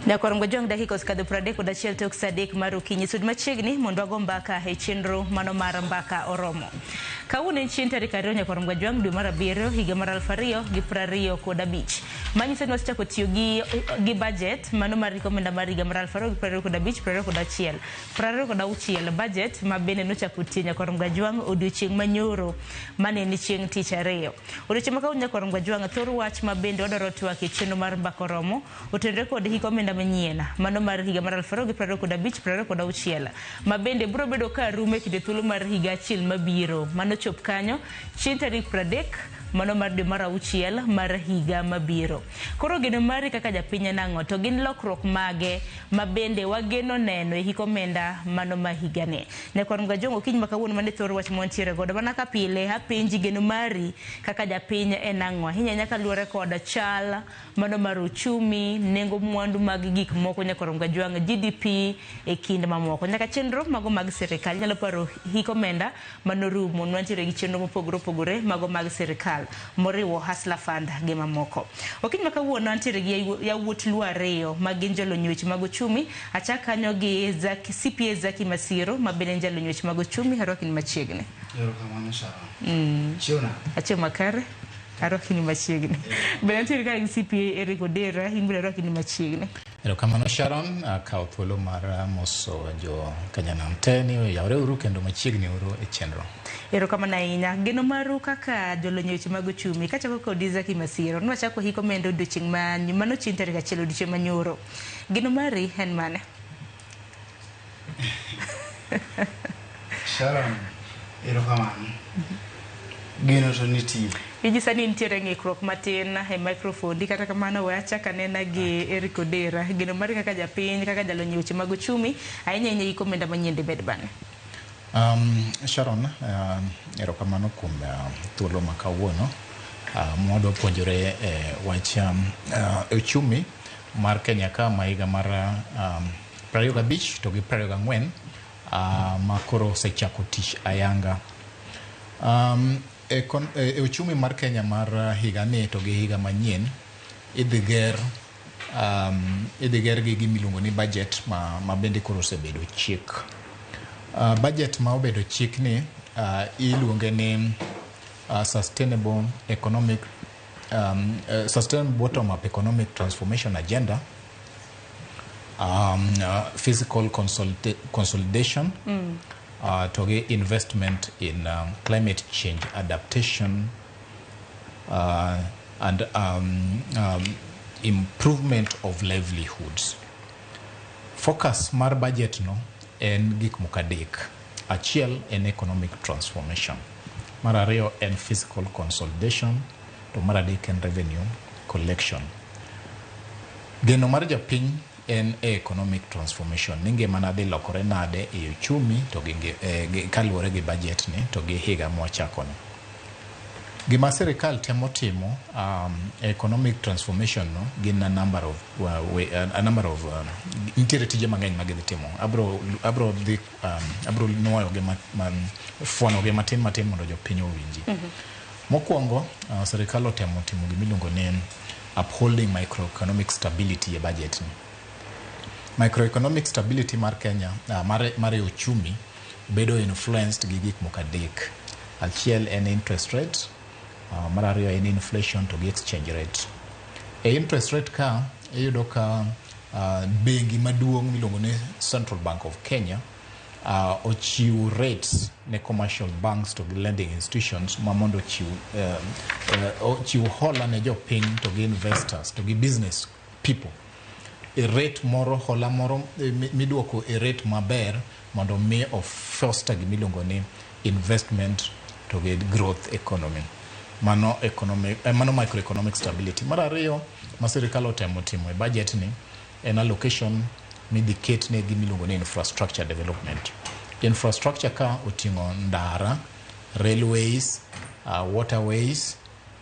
Nyakorom gojong dakika skadho 30 kod achiel tok sadek mar okinyi sud machiegni mondo wago mbaka e chenro mano mar mbaka oromo. Kawuono en chieng' tarik 2 nyakorom gojong dwe mar 7 higa mar 2025. Manyiso ni wasechako tiyo gi budget mano mar rekomenda mar higa mar 2025 26 budget ma bende nochako tiyo nyakorom gojong odiochieng' manyoro mane ni chieng' tich ariyo. Odiochieng' ma kawuono nyakorom gojong thor wach ma bende wadwaro twak e chenro mar mbaka oromo otenore kod hikomenda manyien mano mar higa mar 2025-26 ma bende biro bedo ka rume kinde thuolo mar higa achiel mabiro mano chop kanyo chieng' tarik 30 mano mar dwe mar 6 mar higa mabiro. Koro geno mari kaka japiny nang'o to gin lokruok mage ma bende wageno neno e hikomenda mano ma higa ne. Nyakorom gojong okinyi makawuono mane thor wach montiere godo mana ka pile apenji geno mari kaka japiny nang'o ahinya nyaka luore kod chal mano mar uchumi nengo mwandu mag gik moko nyakorom gojong GDP e kind mamoko nyaka chenro mago mag sirikal nyalo paro hikomenda mano rumo nwantiere gi chenro mopogore opogore mago mag sirikal moriwo Hustler Fund gi mamoko. Okinyi makawuono antiere gi yawuot luo ariyo ma gin jolony weche mag uchumi achak kanyo gi Zacky CPA Zacky Masiro ma bende jolony weche mag uchumi harokini machiegni. Erokamano Sharon. Chiona. Achie makare harokini machiegni. Bende antiere ka gi CPA Odera imbele harokini machiegni. Erokamano Sharon akaw thuolo mar moso jo Kanyanam te ni yawre uru kendo machiegni uru e chenro. Erokamano ahinya. Geno maru kaka jolony weche mag uchumi kachako kod Zacky Masiro nwachako hikomenda odiochieng' mano chieng' tarik 1 odiochieng' manyoro. Geno mari en mane? Sharon, erokamano. Geno to nitie. Inyisa ni nitiere ng'ikruok matin e microphone kata kamano we achaka nena gi Derick Odera. Geno mari kaka japiny kaka jalony weche mag uchumi ahinya hikomenda manyien dibed bane. Sharon, erokamano kuom thuolo ma kawuono mwadwa puonjore wach uchumi mar Kenya ka ma higa mar 25 to gi 24 ma koro osechako tich ayanga. Uchumi mar Kenya mar higa ni to gi higa manyien idhi ger gi gimiluongo ni budget ma bende koro osebedo chik. Budget ma obedo chik ni iluonge ni sustainable bottom up economic transformation agenda, physical consolidation, to get investment in climate change adaptation and improvement of livelihoods. Focus mar budget no en gik mokadek. Achiel en economic transformation. Mar ariyo en physical consolidation. To mar adek en revenue collection. Geno mar japiny en economic transformation. Ninge manade lokore nade e uchumi to kaluwore gi budget ni to gi higa mwachakoni. Gima sirikal temo timo economic transformation no gin a number of nitiere tije mang'eny ma gidhi timo. Abro nuoyo gi fuono gi matin mondo jopiny owinji. Mokwongo sirikal otemo timo gimiluongo ni upholding microeconomic stability e budget ni. Microeconomic stability mar Kenya mar uchumi bedo influenced gi gik mokadek. Achiel en interest rate, mar ariyo en inflation to gi exchange rate. Interest rate ka iyudo ka bengi maduong' miluongo ni Central Bank of Kenya ochiwo rates ne commercial banks to lending institutions ma mondo ochiw hola ne jopiny to gi investors to gi business people. Rate moro hola moro miduoko rate maber mondo mi foster gimiluongo ni investment to get growth economy. Mano microeconomic stability. Mar ariyo ma sirikal otemo timo e budget ni en allocation midhiket ne gimiluongo ni infrastructure development. Infrastructure ka oting'o ndara, railways, waterways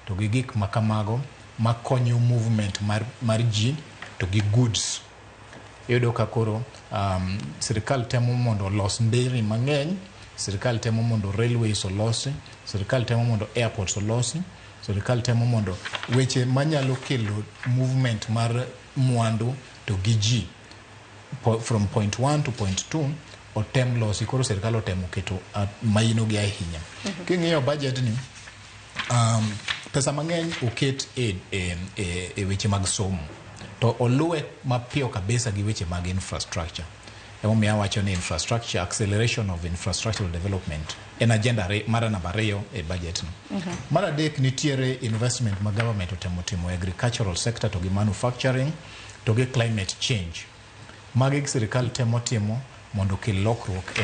to gi gik makamago makonyo movement mar ji to gi goods. Iyudo ka koro sirikal temo mondo los nderi mang'eny, sirikal temo mondo railways olosi, sirikal temo mondo airports olosi, sirikal temo mondo weche manyalo kelo movement mar mwandu to giji from point 1 to point 2 otem losi koro serikal otemo keto maino gi ahinya. King'iyo budget ni pesa mang'eny oket e weche mag somo to oluwe mapiyo kabisa gi weche mag infrastructure. Emomiyo awacho ni infrastructure, acceleration of infrastructural development en agenda mara namba 2 e budget no. Mara adek nitiere investment ma government otemo timo agricultural sector to gi manufacturing to gi climate change. Magi sirikal temo timo mondo kel lokruok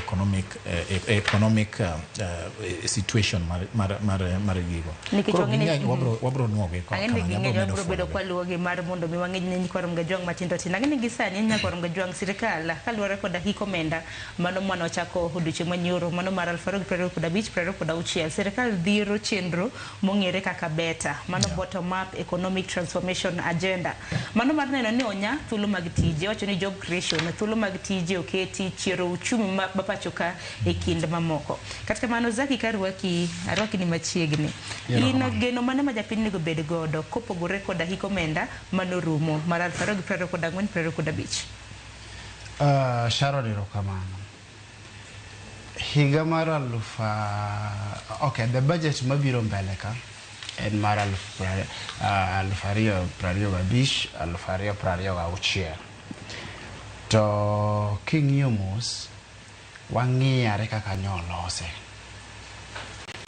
economic situation mar gigo. Wabro nuoge ko wabro bedo kwa luoge mar mondo mi wang'eny ni kwarom ga jwang matindo tin ng'eni gisani nya kwarom ga jwang sirikal kaluwore koda hiko menda mano mano chako huduche manyoro mano mar 2025 sirikal dhiro chenro mong'ere kaka beta mano bottom up economic transformation agenda mano mar neno ni onya thuolo mag tije wacho ni job creation thuolo mag tije oketi chiro uchumi mapachoka e kind mamoko. Katika mano Zacky karwaki ni machiegni. Ino geno mane ma japiny nego bed godo kopogore koda hiko menda mano rumo mar 2024-25. Sharon erokamano. Higa mar okay, the budget mabiro mbele ka en mar 2025-2026. To king'iyo mos wang'iyare kaka nyolose.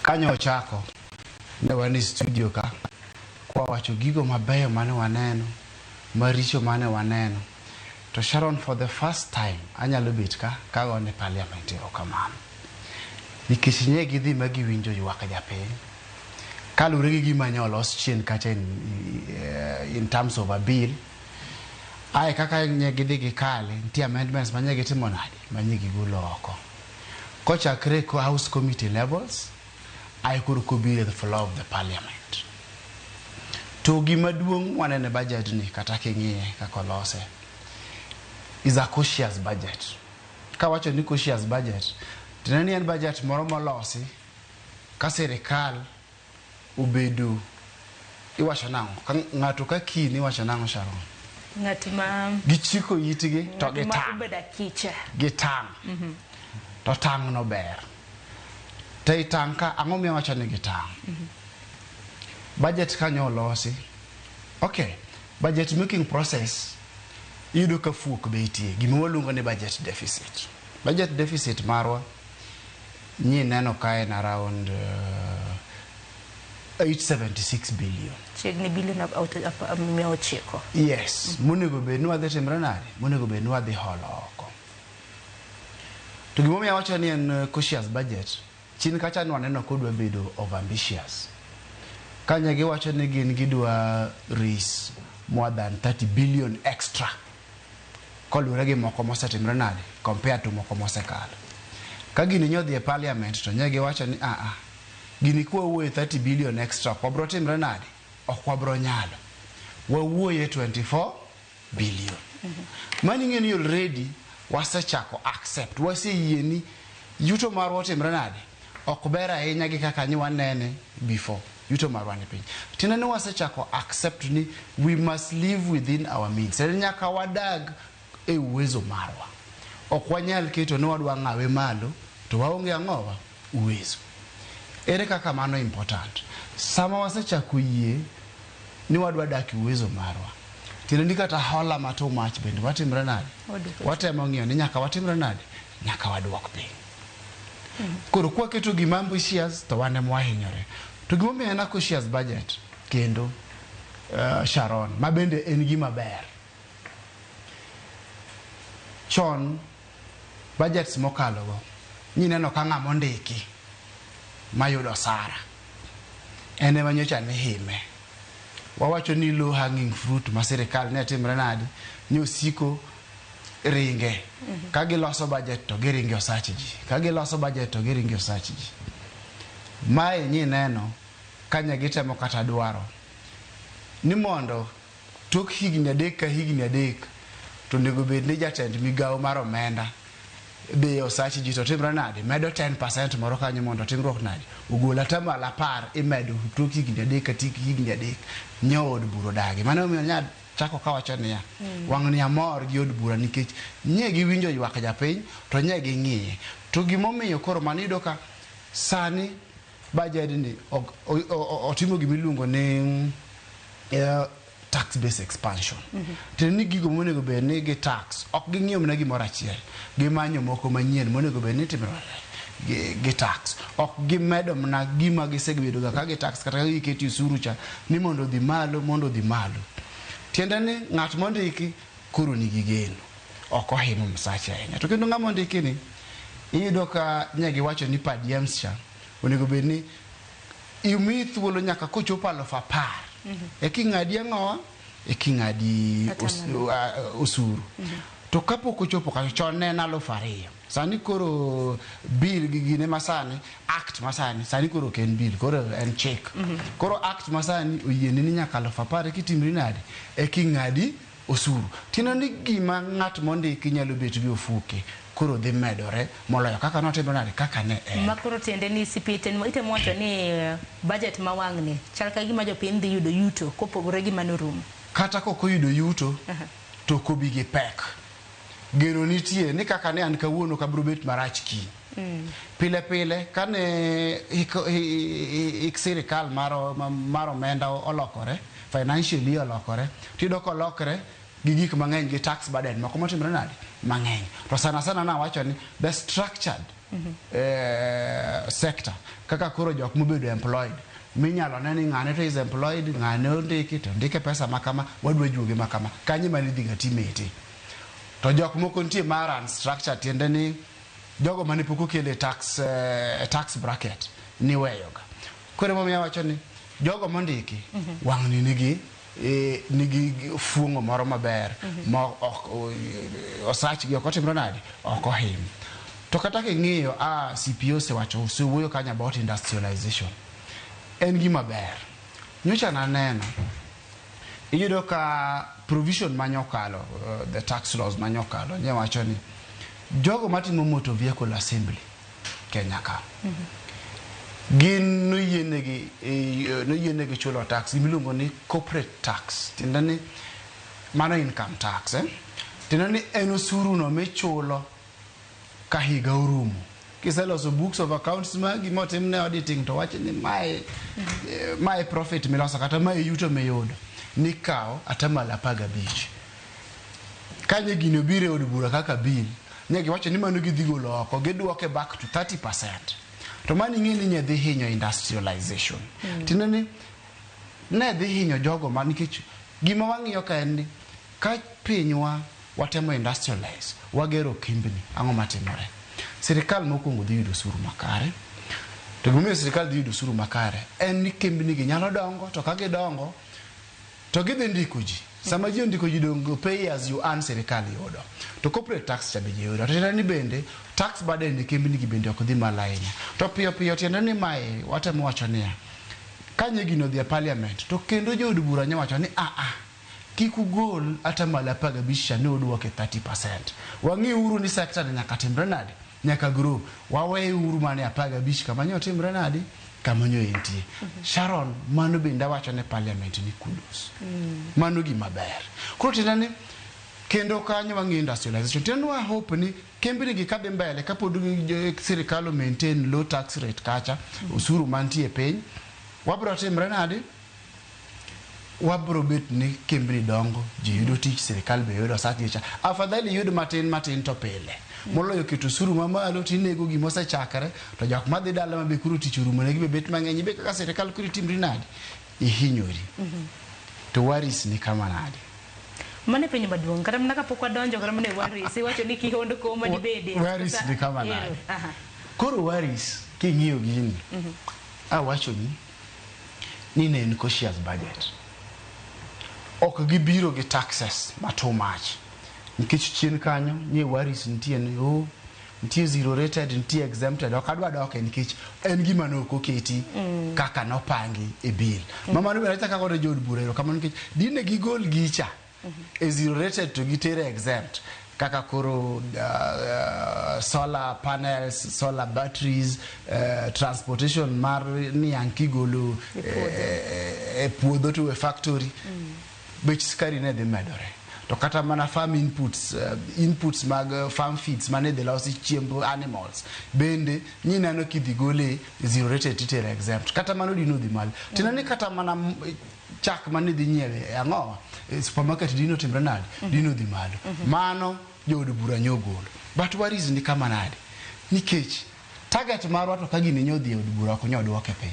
Kanyo chako ne wani studio ka kwa wacho gigo mabeyo mane waneno, maricho mane waneno. To Sharon, for the first time anyalo bet ka gone parliament erokamano. Nikech nye gidhi magiwinjo ywak japiny. Kalure gi gima nyolos chien kacha in terms of a bill. Ai kaka nye gidhi gikale ntie amendments manye gitimo nade manye gigulo oko. Kochakre ko house committee levels ai kuru kubire the floor of the parliament. To gima duong' wanene budget ni kata king'iye kaka lose is a cautious budget. Ka wacho ni cautious budget tinani en budget moro molosi ka serikal ubedu iwacho nango ng'ato ka kini wacho nango Sharon ngatima gichiko yitigi to gitang to tang no ber te tanka ang'o mi wacho ni gitang budget kanyo losi. Okay, budget making process yudo ka fuok betie gima waluongo ni budget deficit marwa nyi neno kae na around 876 billion. Chegni billion out of chiko. Yes, monego bed ni wadhi timre nade, monego bed ni wadhi holo oko. To gimomiyo awacho ni en cautious budget, chien kacha waneno kodwa bedo over ambitious. Kanya giwacho ni gin gidwa raise more than 30 billion extra. Kolure gi moko mosetimre nade compared to moko mosekalo. Ka gini nyodhi e parliament to nye giwacho ni gini kwa uwe 30 billion extra kwa bro timre nade okwa bro nyalo wa uwe 24 billion. Mani ngeni already wasechako accept wase yeni yuto marwa timre nade okbera ahinya gi kaka nyi wanene before yuto marwa ni piny tinene wasechako accept ni we must live within our means. Nyaka wadag e uwezo marwa okwanyal keto ni wadwa ng'awe malo to waonge ang'owa uwezo. Ere kaka mano important. Sama wasechako yie ni wadwa dak uwezo marwa tineni kata hola mato mach bende watimre nade watemo ng'iyo ni nyaka watimre nade nyaka wadwok piny. Koro kwa keto gimambo shares to wane mwahinyore. To gimomiyo en cautious budget kendo Sharon mabende en gima ber. Chon budgets mokalogo nyineno ka ng'ama ndiki mayudo sara ene manyocha ne hime. Wawacho ni low hanging fruit ma sirikal ne timre nade nyosiko ringe. Kagi loso budget to giringe osachi ji. Kagi loso budget to giringe osachi ji. Mae nyineno kanya gitemo kata dwaro ni mondo tok higni adek ka higni adek to nego bed ni jatend migawo mar omenda be osachi ji to timre nade medo 10% moro kanyo mondo timruok nade ugola tamala par imedo tok higni adek ka tik higni adek nyod buro dagi. Mano miyo nya chako kawacho niya wang' ni amor gi od bura nikech nye gi winjo ywak japiny to nye gi ng'iye to gimomiyo koro manido ka sani budget ni otimo gimiluongo ni tax base expansion. Teni gigo monego bed ni gi tax ok ging'iyo mana gimoro achiel gimanyo moko manyien monego bed ni timore gi tax ok gimedo mana gima gisebedo ga ka gi tax kata giketi usuru cha ni mondo dhi malo tiende ni ng'at mondiki koro nigi geno ok ohimo msache ahinya to kendo ng'ama ondiki ni iyudo ka nyagi wacho ni per diem cha onego bed ni imi thuolo nyaka kochopo 10,000 e king'adi ang'owa e king'adi usuru to kapok ochopo ka chon ne 2,000 sani koro bill gine masani act masani sani koro ken bill koro en check koro act masani oyieni ni nyaka 10,000 kitimri nade e king'adi usuru tino ni gima ng'at mondiki nyalo bet gi ofuke koro dhi medore moloyo kaka notimo nade kaka ne makoro tiende ni CPA itemo wacho ni budget mawang'ni chal ka gima jopiny dhi yudo yuto kopogore gi manorum kata kok oyudo yuto to kobi gi pek geno nitie ni kaka ne an kawuono kabro bet marach ki pile pile kane ik sirikal mar omenda olokore financially olokore tido kolokre gi gik mang'eny gi tax burden moko motimre nade mang'eny to sana na wacho ni the structured sector kaka koro jok mobedo employed minyalo ne ni ng'ane to is employed ng'ane ondiki to ndike pesa makama wadwa juoge makama kanyi mani dhi gatimeti to jok moko nitie mar unstructured tiende ni jogo mani pok okele tax bracket ni weyoga kore momiyo wacho ni jogo mondiki wang' ni nigi fuong'o moro maber ma osach gi ok otimre nade ok ohim to kata king'iyo CPA osewacho osewuoyo kanya about industrialization en gima ber nyocha naneno iyudo ka provision manyokalo the tax laws manyokalo nye wacho ni jogo matimo motor vehicle assembly Kenya ka gin noyienegi chulo tax miluongo ni corporate tax tiende ni mano income tax tiende ni en osuru no michulo ka higa orumo kiseloso books of accounts magi motimne auditing to wacho ni mae profit miloso kata mae yuto miyudo nikao atamala 15 kanye gino bire od bura kaka bill nyegi wacho ni mano gidhi golo oko giduoke back to 30%. To mani ng'eni nye dhi hinyo industrialization tiende ni ne dhi hinyo jogo ma nikech gima wang'iyo ka en ni ka pinywa watemo industrialize wagero kimbni ang'o matimore sirikal mokwongo dhi yudo usuru makare to gimomiyo sirikal dhi yudo usuru makare en ni kimbni gi nyalo dongo to ka gidongo to gidhi ndiko ji sama ji ndiko ji dongo pay as you earn sirikal yudo to corporate tax cha bende yudo to tiende ni bende tax burden ni kimbni gi bende ok dhi malainya to piyo tiende ni mae watemo wacho niya kanye gino dhi parliament to kendo jood bura nyawacho ni kik ugol atamalo 15 ne oduoke 30%. Wang'i uru ni sector nyaka timre nade nyaka grow wawe uru mane 15 kama nyo timre nade kama nyo entie Sharon mano bende wacho ne parliament ni kudos mano gima ber koro tiende ni kendo kanyo wang'i industrialization tiende wa hope ni kembni gi kadhi mbele kapod sirikal maintain low tax rate kacha usuru mantie piny wabro timre nade wabro bet ni kembni dongo ji yudo tich sirikal be yudo sakicha afadhali yud matin to pile moloyo keto usuru mamalo tinego gimo sechakre to jok madhi dala mabe kuro tich urumo ne gibe bet mang'eny be kaka sirikal kuri timri nade ihinyori to waris ni kama nade mane penyo maduong' kata mna kapok wadonjo kata mane waris iwacho ni kihondo koma di bede waris ni kama nade koro waris king'iyo gini awacho ni ne en cautious budget ok gibiro gi taxes ma too much nikech chien kanyo nie waris nitie ni nitie zero rated nitie exempted ok adwa doke nikech en gima no koketi kaka no pangi e bill mama no bere kaka gore jod burero kama nikech dine gigol gicha e zero rated to gitere exempt kaka koro solar panels, solar batteries, transportation mar ni ankigolo e puodho to e factory bech skari ne dhi medore. To kata mana farm inputs mag farm feeds mane dhi losi chiemb animals bende nyinano kidhi gole zero rated retail exempt kata mano dino dhi mal tinani kata mana chak mane dhi nyiewe ang'o supermarket dino timbre nade dino dhi malo mano jood bura nyogolo. But what is ni kama nade nikech target marwa to kagini nyodhi e od bura ok nyodwoke piny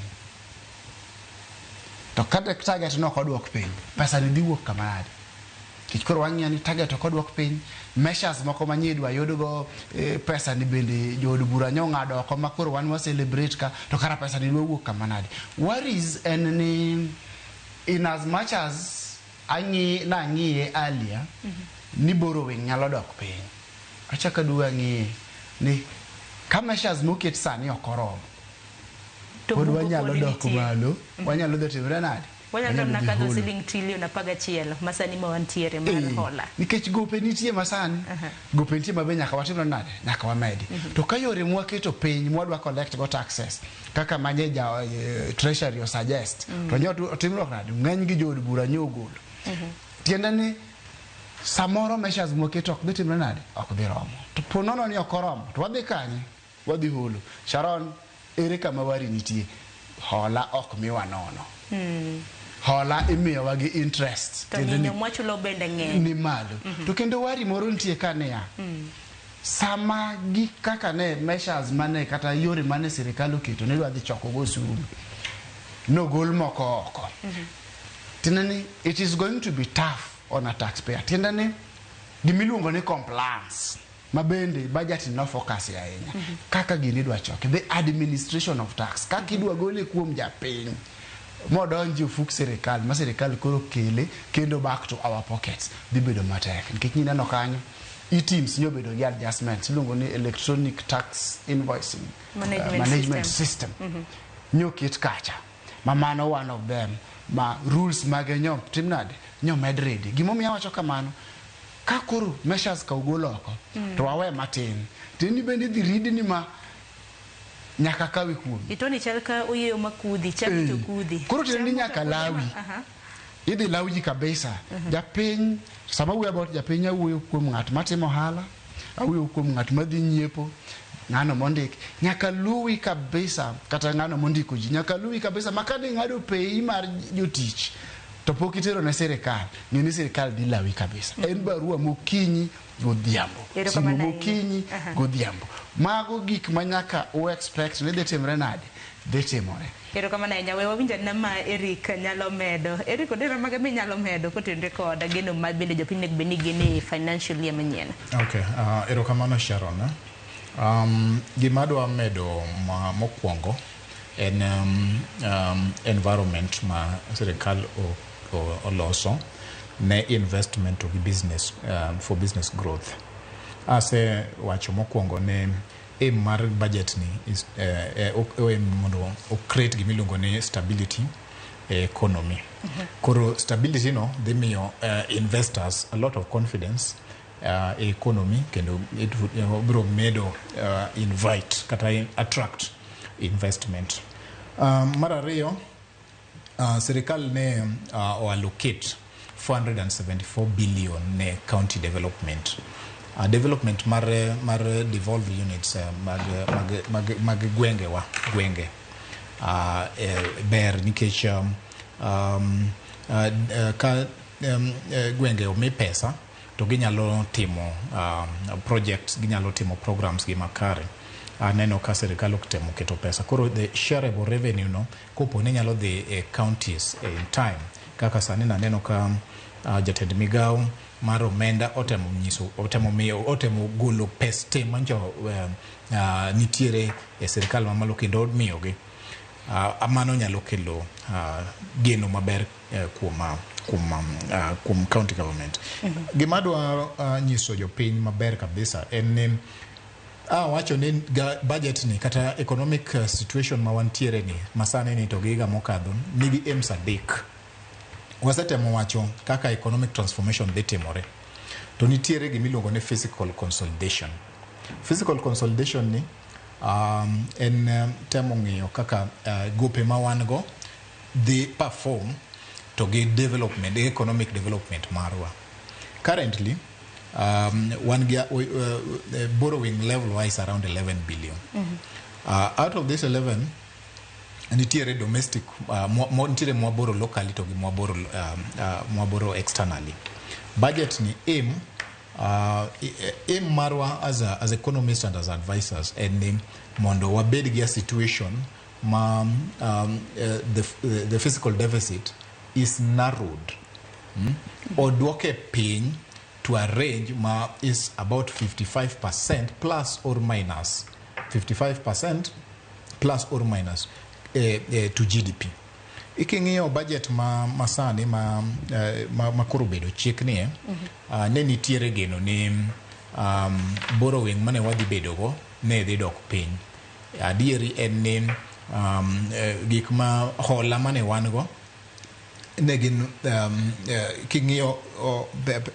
to kata target no kodwok piny pesa ni dhi wuok kama nade kikoro wang'ia ni target kodwok piny measures moko manyidwa yudogo pesa ni bende jood bura nyong'ado oko makoro wan celebrate ka to kara pesa ni wuok kama nade. What is en ni in as much as nang'iye earlier ni borrowing nyalo dok piny achaka duwa ng'iye ni ka measures moket sani okoromo pod wanyalo dok malo wanyalo dhi timre nade wanyalo nakadho siling trillion 11 masani ma wantiere mar hola nikech gope nitie masani gope nitie mabe nyaka watimre nade nyaka wamedi to ka yore mwaketo piny mwadwa collect go taxes kaka manager treasury suggest to nyoto timro nade ng'eny gi jood bura nyogolo tiende ni samoro measures mwaketo ok dhi timre nade ok dhi romo to ponono ni ok oromo to wadhi kanye wadhi holo Sharon ere kama wari nitie hola ok miwa nono hola imiyowa gi interest tendo mwachulo bende ng'eny ni malo to kendo wari moro nitie kania sama gi kaka ne measures mane kata yore mane sirikal oketo ne dwadhi choko go osuru no gol moko oko tinani it is going to be tough on a taxpayer tindani gimiluongo ni compliance mabende budget no focus ya ahinya kaka gini dwa choke the administration of tax kaka idwa gole kuom japiny modonji fuk sirikal ma sirikal koro kele kendo back to our pockets dhi bedo matek nikech nyineno kanyo e-teams nyobedo gi adjustments iluongo ni electronic tax invoicing management system nyoket kacha mamano one of them ma rules mage timnade medrede gimomiyo wacho kamano ka koro measures ka ugolo oko to wawe matin tini bende dhi ridni ma nyaka kawi kuom itoni chalka uyeyo makudhi chakito kudhi koro tini nyaka lawi idhi lawi kabisa japiny sama wuoyo about japiny awuoyo kuom ng'at matimo hala awuoyo kuom ng'at madhi nyiepo ng'ano mondik nyaka luwi kabisa kata ng'ano mondiko ji nyaka luwi kabisa makadi ng'ado pei mar jotich to pok itero ne sirikal ng'eni sirikal dhi lawi kabisa en barua mokinyi godhiambo simu mokinyi godhiambo mago gik manyaka u expect ni dhi timre nade dhi timore. Ero kama na nyawe wawinja na ma Eric nyalo medo Eric Odera mage me nyalo medo kotende koda geno mabende jopiny nek beni gene financial year manyien. Okay, ero kama na Sharon gimadwa medo mokwongo en environment ma sirikal oloso ne investment to business for business growth. Ase wacho mokwongo ne mar budget ni is mondo o create gimiluongo ni stability economy. Koro stability no dhi miyo investors a lot of confidence economy kendo it bro medo invite kata attract investment. Mar ariyo sirikal ne allocate 474 billion ne county development mar devolved units mag gwenge ber nikech ka gwenge omi pesa to ginyalo timo projects ginyalo timo programs gi makare aneno ka sirikal oktemo keto pesa koro the shareable revenue no kopo ne nyalo dhi counties in time kaka sani naneno ka jatend migao mar omenda otemo golo pes te manjo nitiere e sirikal mamalo kendo miyogi amano nyalo kelo geno maber kuom county government. Gimadwa nyiso jopiny maber kabisa en ni wacho ni budget ni kata economic situation ma wantiere ni masane ni to giga mokadho nigi aims adek. Wasetemo wacho kaka economic transformation dhi timore to nitiere gimiluongo ni physical consolidation. Physical consolidation ni en temo ng'iyo kaka gope ma wan go dhi perform to get development, economic development marwa. Currently, borrowing level wise around 11 billion. Out of this 11, nitiere domestic, nitiere mwaboro locally to mwaboro externally. Budget ni aim marwa as economists and as advisors, and mondo wabed gia situation the fiscal deficit is narrowed or duoke pin to a range is about 55% plus or minus 55% plus or minus to GDP. Iking'iyo budget masani makoro bedo chik ni ne nitiere geno ni borrowing mane wadhi bedo go ne dhi dok piny. Adieri en ni gik ma hola mane wan go ne gin king'iyo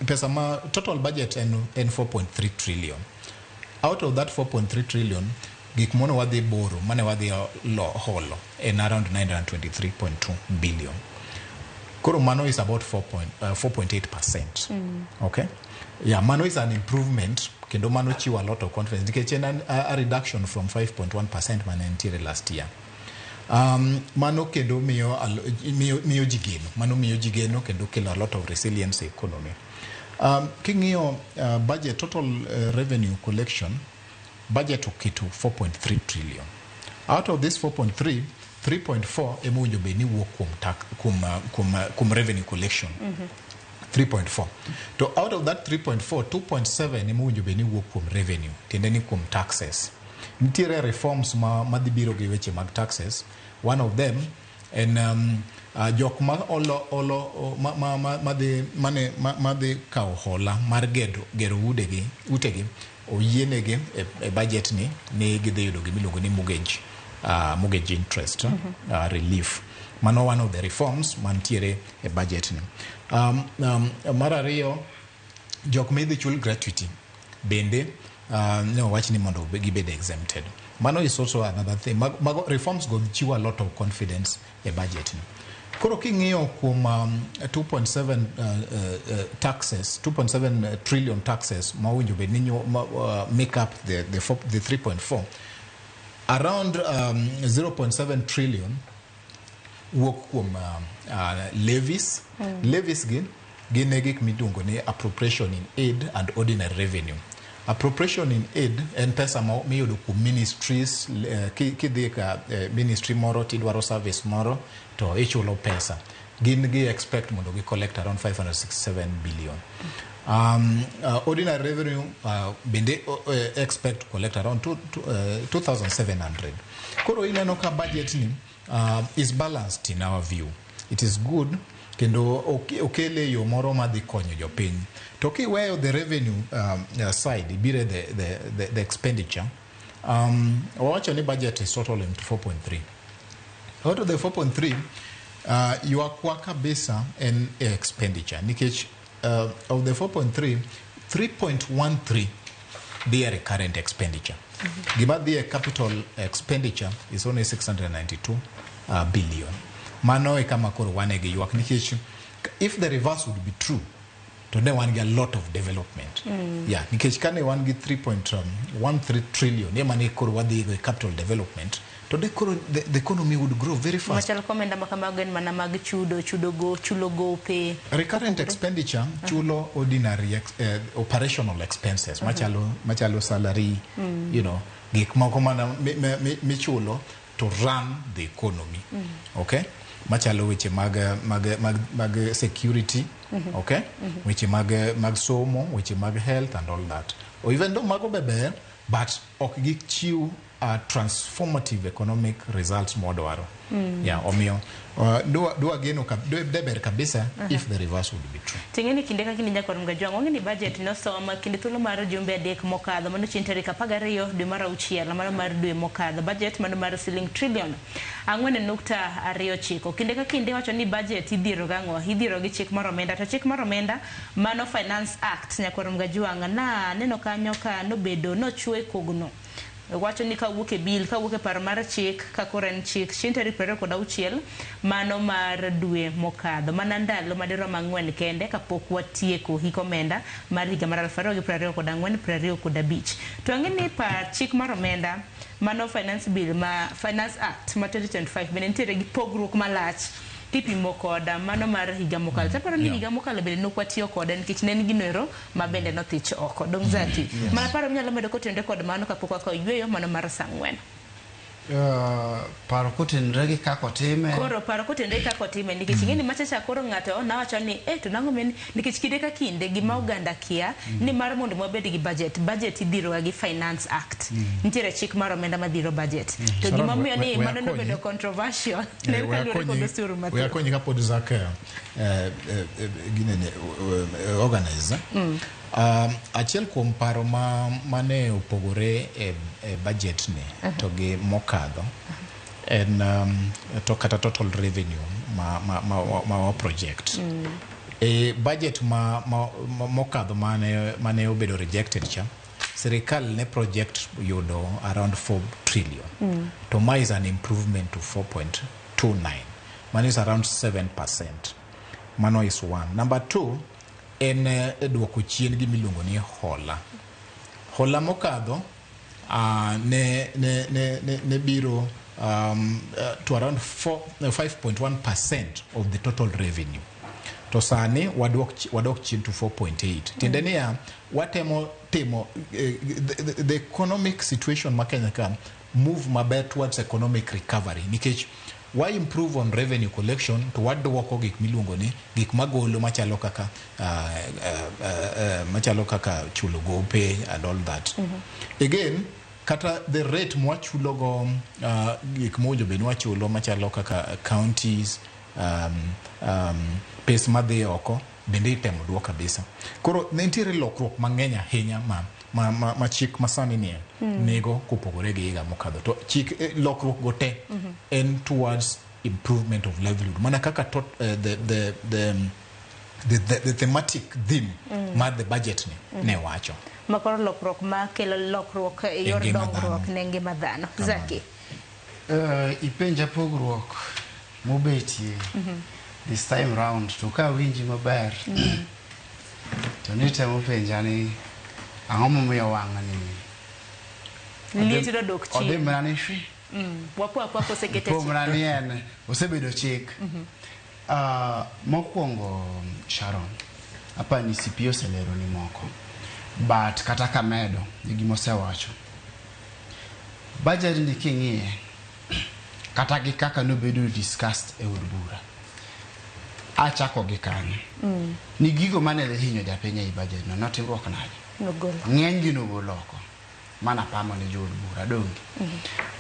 pesa ma total budget en 4.3 trillion. Out of that 4.3 trillion, gik mane wadhi borrow mane wadhi holo en around 923.2 billion. Koro mano is about 4.8%. Okay? Yeah, mano is an improvement. Kendo mano chiwa a lot of confidence. Nikech a reduction from 5.1% mane nitiere last year. Mano kendo miyo jigeno. Mano miyo jigeno kendo kelo a lot of resilience economy. King'iyo budget, total revenue collection, budget oketo 4.3 trillion. Out of this 4.3, 3.4 emonjo be ni wuok kum revenue collection. 3.4. So out of that 3.4, 2.7 emonjo be ni wuok kum revenue, tiende ni kum taxes. Nitiere reforms madhi biro gi weche mag taxes. One of them en jok ma madhi kawo hola mar gero utegi oyienegi e budget ni gidhi yudo gimiluongo ni mortgage interest relief. Mano one of the reforms mantiere e budget ni. Mar ariyo, jok midhi chul gratuity bende wach ni mondo gibed exempted. Mano is also another thing. Reforms go chiwo a lot of confidence e budget ni. Koro king'iyo kum 2.7 taxes, 2.7 trillion taxes mawinjo be ninyo make up the 3.4. Around 0.7 trillion wuok kum levies. Levies gin gik midongo ni appropriation in aid and ordinary revenue. Appropriation in aid en pesa miyudo kum ministries, kidhi ka ministry moro tidwaro service moro to ichulo pesa. Gin gi expect mondo gi collect around 567 billion. Ordinary revenue bende expect to collect around 2,700. Koro ineno ka budget ni is balanced in our view. It is good kendo okele yo moro madhi konyo jopiny. To kiweyo the revenue side, ibire the expenditure, wawacho ni budget is total in 4.3. Out of the 4.3, yuakwa kabisa en expenditure. Nikech of the 4.3, 3.13 they are recurrent expenditure. Giba the capital expenditure is only 692 billion. Mano kama koro wanege yuak nikech if the reverse would be true, today one get a lot of development. Yeah, nikech kane one get 3.13 trillion, ye mane koro wadi the capital development. Today the economy would grow very fast. Machalo komenda makamagen mana mag chulo go pay. Recurrent expenditure, chulo ordinary operational expenses. Machalo salary, you know, gik moko mana michulo to run the economy. Okay? Machalo weche mag security, okay? Weche mag somo, weche mag health and all that. Or even though mago beber, but ok chiu transformative economic results modwaro. Yeah, omio do again deber kabisa if the reverse would be true. Tingeni kindeka kininja kwa mgajwa ngoni budget no soma kinditulo maro jumbe adek mokadho mano chintere kapagariyo dwe mara uchiel mano mar dwe mokadho budget mano mar siling trillion 4.29 kindeka kinde wacho ni budget idhiro gang'o idhiro gi chik mar omenda to chik mar omenda mano Finance Act nyakwaro mgajwa na neno kanyo ka no bedo no chwe kogno wacho ni kawuok e bill kawuok e paro mar chik ka koren chik chieng' tarik 26 mano mar dwe mokadho mana ndalo madirom 4 kende kapok watieko hik omenda mar higa mar 2024-2025 to ang'e ni par chik mar omenda mano finance bill ma finance act ma 2025 bende nitiere gi pogruok malach kipimo koda mano mar higa mokalo. Taparo ni higa mokalo bende nokwatiyo koda nikech ne en ginoero ma bende nothich oko. Dong Zacky, mana paro mnyalo medo kotenre kod mano kapok wako yweyo mano mar sang'wen. Paro kotenre gi kako time. Koro paro kotenre kako time nikech ing'eni machacha koro ng'ato nawacho ni to nango men nikech kinde ka kinde gima oganda kia ni mar mondo mwabed gi budget idhiro gi finance act. Nitiere chik mar omenda madhiro budget. To gima miyo ni mano no bedo controversial. Ne kalure kod osuru matho. We are going kapod Zacky ginene organize. Achiel kuom paro mane opogore e budget ni to gi mokadho en to kata total revenue ma project e budget mokadho mane obedo rejected cha serikal ne project yudo around 4 trillion to ma is an improvement to 4.29 man is around 7%. Mano is one. Number 2 en duoko chien gi milongo ni hola mokadho ne biro to around 5.1% of the total revenue. To sani wadok chien to 4.8. Tiende niya watemo the economic situation ma Kenya ka move maber towards economic recovery nikech why improve on revenue collection to what duoko gik miluongo ni gik magolo machalo kaka chulo gope and all that. Again kata the rate mwachulo go gik mojo be nwachulo machalo kaka counties pes madhi oko bende itemo duo kabisa. Koro nentiere lokruok mang'eny ahinya ma chik masani nie nego kupogore gi higa mokadho to chik lokruok gote en towards improvement of livelihood mana kaka the thematic theme mar the budget ne wacho makoro lokruok ma kelo lokruok e yor dongruok ne ngima dhano. Zacky, ipenja pogruok mobetie this time round to ka winji maber to nitemo penja ni ang'o momiyo wang'a ni lieti do dok chien ode mrani shi wapo kosekete chik mrani en osebedo chik mokwongo Sharon apa ni CPA oselero ni moko but kata kamedo gima osewacho budget ni king'iye kata gi kaka nobedo discussed e od bura achako gi kanyo ni gigo mane le hinyo japenya i budget no notimruok nade ng'eny gi nogoloko mana pamo ni jod bura dongi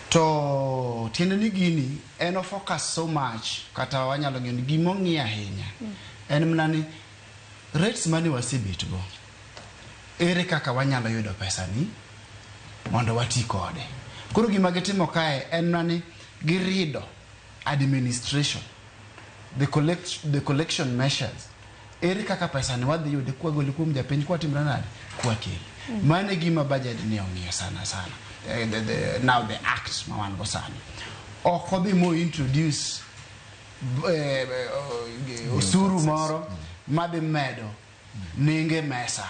to tiende ni gini eno focus so much kata wanyalo ng'eni gimo ng'i ahinya en mana ni rates mane wasebet go ere kaka wanyalo yudo pesa ni mondo wati kode. Koro gima gitimo kae en nani girido administration the collection measures ere kaka pesa ni wadhi yude kwa goli kuom japiny kwa timra nade kwa kili mane gima budget ni ong'iyo sana now the act ma wan go sana okodhi mo introduce osuru moro madhi medo nenge mesa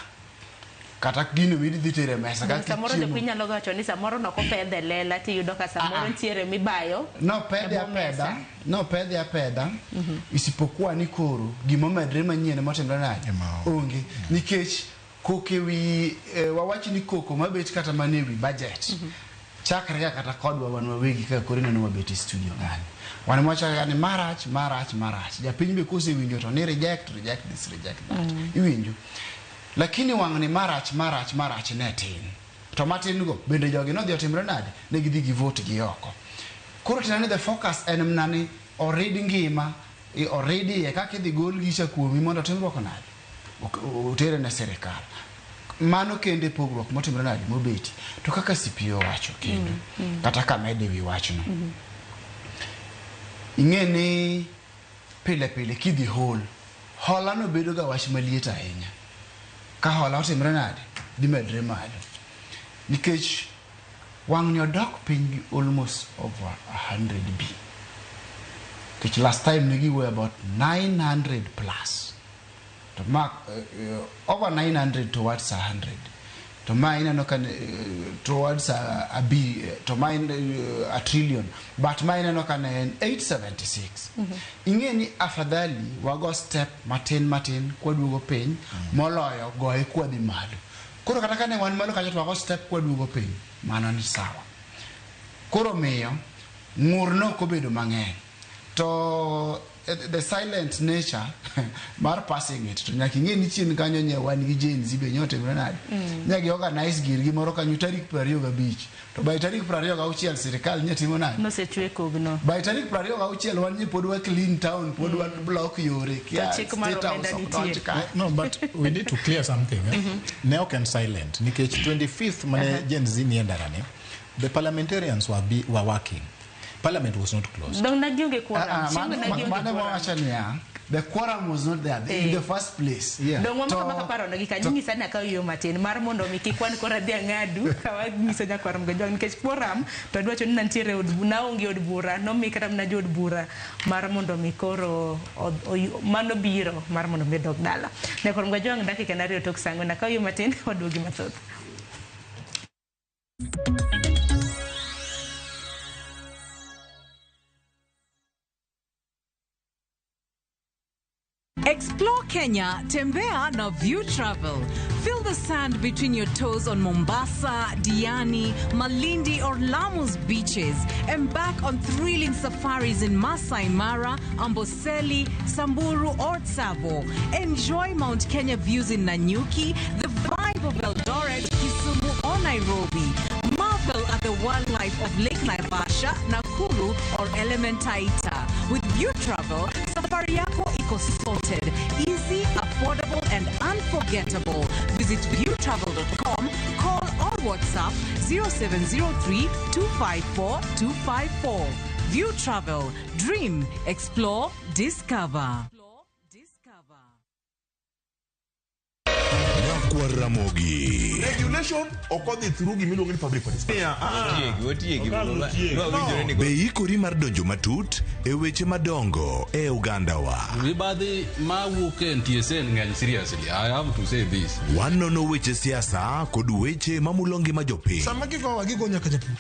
kata gino midhi tere mesa kaka samoro de pinya logo to ni samoro no ko pedhe lela ti yudo ka samoro ntiere mibayo no pedhe apeda isipokuwa ni koro gimo medre manyien motimre nade onge nikech kokewi wawachi ni koko mabet kata manewi budget chakre kata kodwa wan wawegi ka korino no mabet studio gani wan mwacha yani marach japiny be kose winjo to ni reject this reject that iwinjo lakini wang'ni marach ne tin to matin go bende jogi no dhi otimre nade ne gidhi gi vote gi oko. Koro tinani the focus en mnani already ngima already kaka idhi gol gicha kuomi mondo timruok nade utere na serikal mano kende pogruok motimre nade mobeti to kaka CPO wacho kendo kata kamede wi wachno ing'eni pile kidhi hola no bedo ga wach maliet ahinya ka hola otimre nade dhi medre malo nikech wang your dog ping almost over 100 B. Which last time we were about 900 plus. To mark over 900 towards 100. To mine towards a B, to mine a trillion, but mine no can 876. Ingeni afadhali wago step Martin kwa dugo pin moloyo go kwa di malu. Kuro katakane wan malu kaja wago step kwa dugo pin mana ni sawa. Kuro meyo ngurno kobedo mang'eny. To the silent nature mar passing it to nyaki ngeni chin kanyo nye wan gi Gen Z be nyote mrenadi nyaki organize girgi moro kanyo tarik 25 to by tarik 26 sirikal nyetimo nadi no se chwe kogno by tarik 26 wan nye podwa clean town podwa block yore kia state house. No, but we need to clear something. Now can silent nikech 25th mane Gen Z ni endarane the parliamentarians were working. Parliament was not closed. The quorum was not there in the first place. Yeah. Don't want to parona gikanyi sana ka yo matin mar mondo mikikwan kora dia ngadu kawa ngiso nya quorum gajong nikech quorum to dwacho ni nantiere od buna onge od bura no mikram na jod bura mar mondo mikoro mano biro mar mondo medok dala ne quorum gajong dakika na riyo tok sango na ka yo matin oduogi mathoth. Explore Kenya, tembea na View Travel. Feel the sand between your toes on Mombasa, Diani, Malindi or Lamu's beaches. Embark on thrilling safaris in Masai Mara, Amboseli, Samburu or Tsavo. Enjoy Mount Kenya views in Nanyuki, the vibe of Eldoret, Kisumu or Nairobi. Marvel at the wildlife of Lake Naivasha, Nakuru or Elementaita. With View Travel, safari yako iko sorted, easy, affordable and unforgettable. Visit viewtravel.com, call or WhatsApp 0703-254-254. View Travel, dream, explore, discover. Ramogi. Regulation occurred through Gimilogin public participation. Beikori mar donjo matut e weche madongo e Uganda wa. Ribadi ma wuken TSN ng'eny seriously. I have to say this. Wanono weche siasa kod weche mamulongi majopiny. Sama gigo wagigo nyaka japur.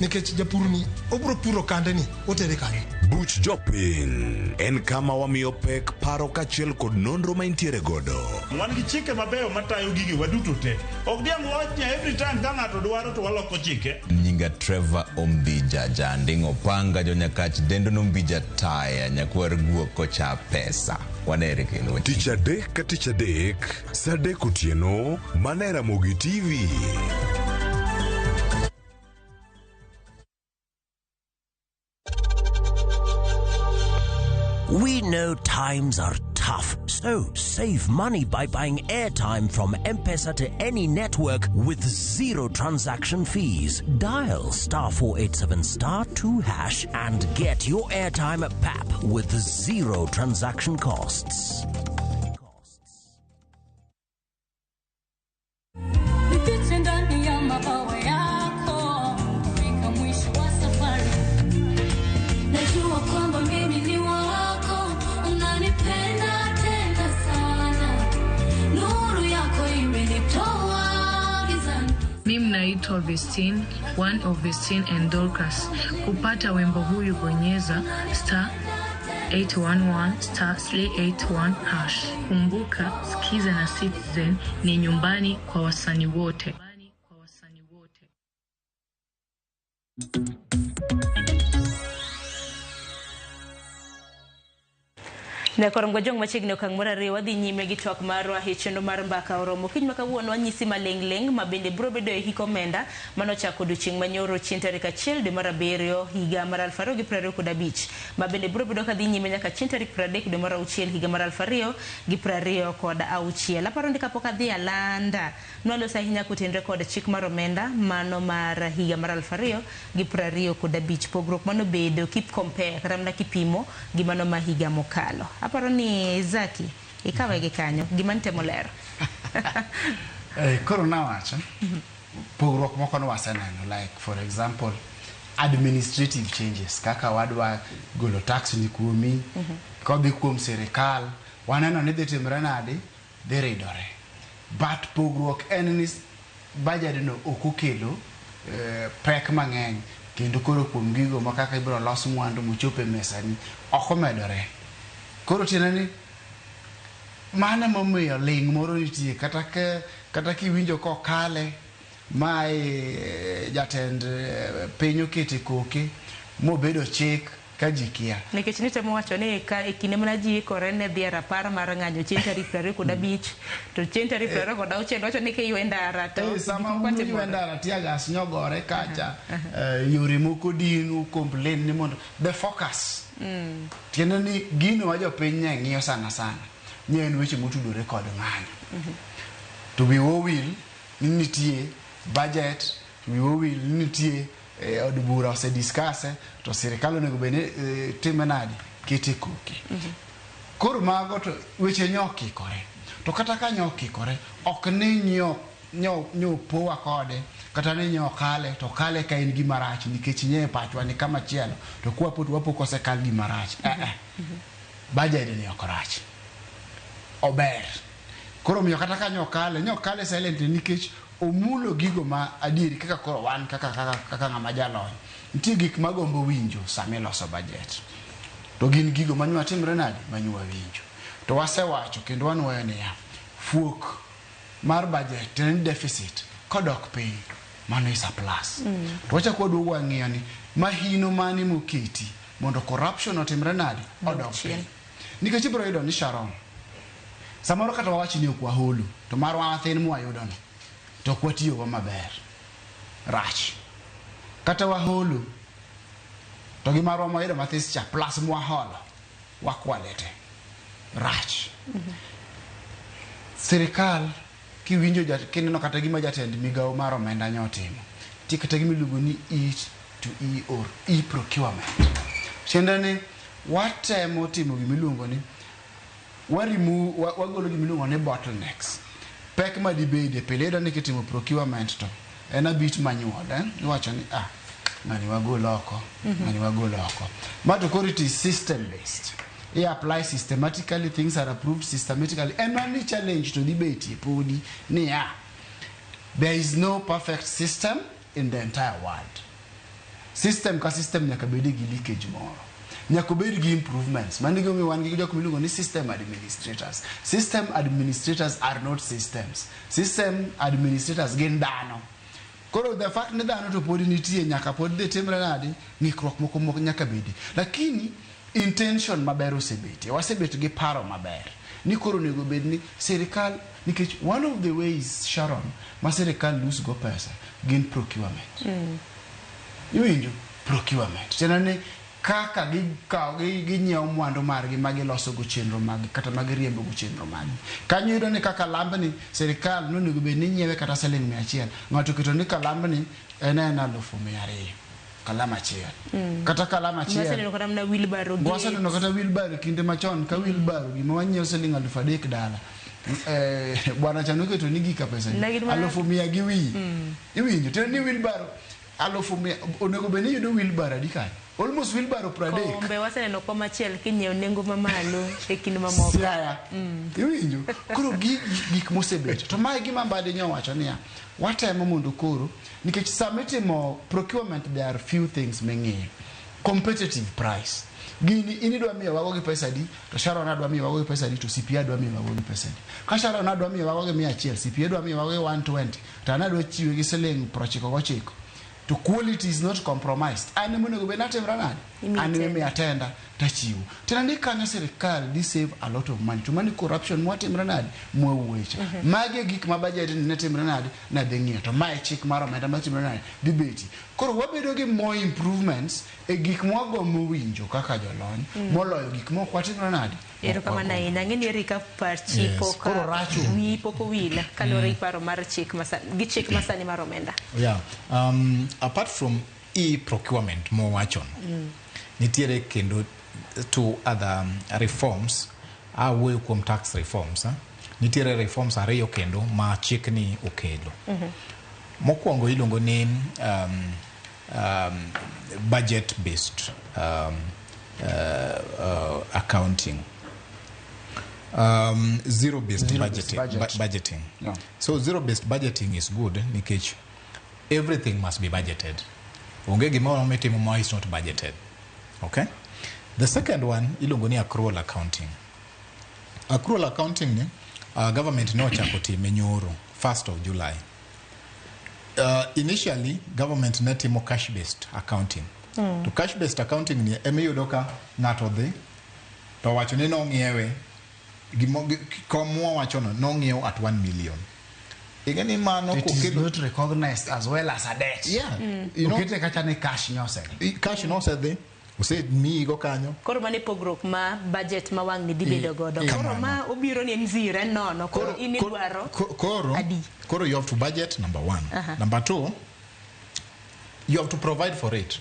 Nikech japur ni obro puro kande ni otere kanye. Buch jopiny en kama wamiyo pek paro kachiel kod nonro maintiere godo. Wan gi chike mabeyo matayo gigi waduto te. Ok diam loch nya every time ka ng'ato dwaro to waloko chike. Nyinga Trevor Ombija jandingo panga jo nyakach dendo nombija taya nyakwer guoko cha pesa. Wanere kendo. Tich adek ka tich adek, sadek otieno, manera Mogi TV. We know times are tough, so save money by buying airtime from M-Pesa to any network with zero transaction fees. Dial *487*2# and get your airtime PAP with zero transaction costs. Naitwa Vestine, one of Vestine and Dorcas. Kupata wimbo huyu bonyeza *811*381#. Kumbuka, Skiza na Citizen ni nyumbani kwa wasanii wote. Na koromgo jong machigni okang morare wadhi nyime gi twak marwa e chenro mar mbaka oromo kiny makawuono wanyisi maleng' ma bende biro bedo e hik omenda manochako odiochieng' manyoro chieng' tarik 1 dwe mar 7 higa mar 2025 ma bende biro bedo kadhi nyime nyaka chieng' tarik 30 dwe mar 6 higa mar 2026. Aparo ndi kapok adhi alanda nwaloso ahinya kutenre kod chik mar omenda mano mar higa mar 2025 pogruok mano bedo keep compare kata mana kipimo gi mano ma higa mokalo. Aparo ni Zacky ikawe gi kanyo gima ntemo lero. Koro nawacho pogruok moko no waseneno, like for example administrative changes kaka wadwa golo tax ni kuomi kodhi kuom sirikal waneno ni dhi timre nade dhi ridore, but pogruok en ni budget no okokelo pek mang'eny kendo koro kuom gigo ma kaka ibiro los mwandu mochope mesani okomedore. Koro tiene ni mane momiyo ling moro nitie kata kiwinjo kokale mae jatend piny okete koke mobedo chik ka ji kia. Nikech nitemo wacho ni ka kinde mana ji kore ne dhi rapar mar ng'anyo chieng' tarik 25 to chieng' tarik 26 wacho ni kiywe ndara to sama ywe ndara tiagas nyogore kacha yore moko dinu complain ni mondo the focus tiene ni gino wa jopiny ne ng'iyo sana nyen weche motudore kod ng'anyo to we will nitie budget, we will nitie od bura ose discuss to sirikal onego bene timenadi kete koke. Koro mago to weche nyokikore to kata ka nyokikore ok ni nyopowa kode kata ni nyokale to kale ka in gima rach nikech nye pachwa ni kama chielo to kwa pot wapo kose kal gima rach budget ni ok rach ober. Koro miyo kata ka nyokale silent nikech omulo gigo ma adieri kaka koro wan kaka ng'ama jalony nitie gik magombo winjo sami loso budget to gin gigo manywa timre nade manywa winjo to wasewacho kendo wanwayo niya fuok mar budget en deficit kodok piny mano is a plus to wacha kwadwo wang'iyo ni mahino mani moketi mondo corruption otimre nade odok piny nikech ibiro yudo ni Sharon samoro kata wawachi ni okwa holo to marwa mathin mwayudo ni to kwatiyo go maber rach kata waholo to gi marwa moyudo mathis cha plus mwaholo wakwalete rach sirikal kiwinjo kineno kata gima jatend migawo mar omenda nyotimo ti kata gima iluongo ni E2E or e-procurement chendane watemo timo gima iluongo ni wagolo gima iluongo ni bottlenecks pek ma dibede peledo ni kitimo procurement to en abit manyuoda iwacho ni ngani wagolo oko but authority is system based. It applies systematically, things are approved systematically, and only challenge to debate podi ni there is no perfect system in the entire world. System ka system nyakabedi gi leakage moro, nyakobedi gi improvements. Manigo mi wan gi jok miluongo ni system administrators. System administrators are not systems. System administrators gin dhano. Koro the fact ni dhano to podi nitie nyaka pod de timre nadi ng'ikruok moko nyakabedi, lakini intention maber osebeti wasebet gi paro maber ni koro nego bed ni sirikal nikech one of the ways Sharon ma sirikal lose go pesa gin procurement. Iwinjo procurement tena ni kaka gi nyiewo mwandu margi magi loso go chenro magi kata magi riembo go chenro magi kanyo yudo ni kaka lambni sirikal nonego bed ni nyiewe kata siling 100 ng'ato keto ni kalambni en 200 kalama achiel kata kalama achiel maseneno kata mna wheelbarrow waseneno kata wheelbarrow kinde machon ka wheelbarrow gima wanyiewo siling 3,000 dala bwana chanuke to nigi ka pesa 100 gi wi iwinjo to ni wheelbarrow 100 onego beni yudo wheelbarrow dikani almost wheelbarrow pradek kombe waseneno kwa machiel kinyiewo nengo mamalo e kinde mamoko siaya iwinjo koro gik mosebet to mae gima mbade nyowacho niya watemo mondo koro nikech samitimo procurement there are few things meng'eyo competitive price gini inidwa miyo wago gi pesa di to Sharon adwa miyo wago gi pesa di to CPA adwa miyo wago gi pesa di ka Sharon adwa miyo wago gi 100 CPA adwa miyo wago gi 120 to anadwa chiwe gi siling 99 to quality is not compromised ani monego be natimra nani ani me atenda tachiwo tena ni kanyo sirikal di save a lot of money to money corruption mwatimra nani mwauwecha mage gik ma budget ni natimra nani na deng'io to mae chik mar omenda matimra nani dibeti koro wabedo gi more improvements e gik mwago mowinjo kaka jolony moloyo gik moko watimra nani ero kama na ng'eni Erika par chipo ka wi poko wila kalore paro mar chik gi chik masani mar omenda. Apart from e-procurement mo wachon nitiere kendo to other reforms awuoyo kuom tax reforms nitiere reforms ariyo kendo ma chik ni okelo Mokwongo iluongo ni budget based accounting. Zero based budgeting. Yeah. So zero based budgeting is good because everything must be budgeted. Onge gimoro mitimo ma is not budgeted. Okay? The second one iluongo ni accrual accounting. Accrual accounting ni government no chako time nyoro 1st of July. Initially government ne timo cash based accounting. To cash based accounting ni emiyudo ka ng'ato dhi to wacho ni no ngiewe komo wacho no ngiew at 1 million. Igeni mano it is not recognized as well as a debt. Yeah. You know, Ukite kacha ni cash nyose. Cash nyose dhi use mi go kanyo. Koro mane pogrok ma budget ma wang ni dibedo godo. Koro ma obiro ni nzira nono. Koro ini dwaro. Koro you have to budget, number one. Number two, you have to provide for it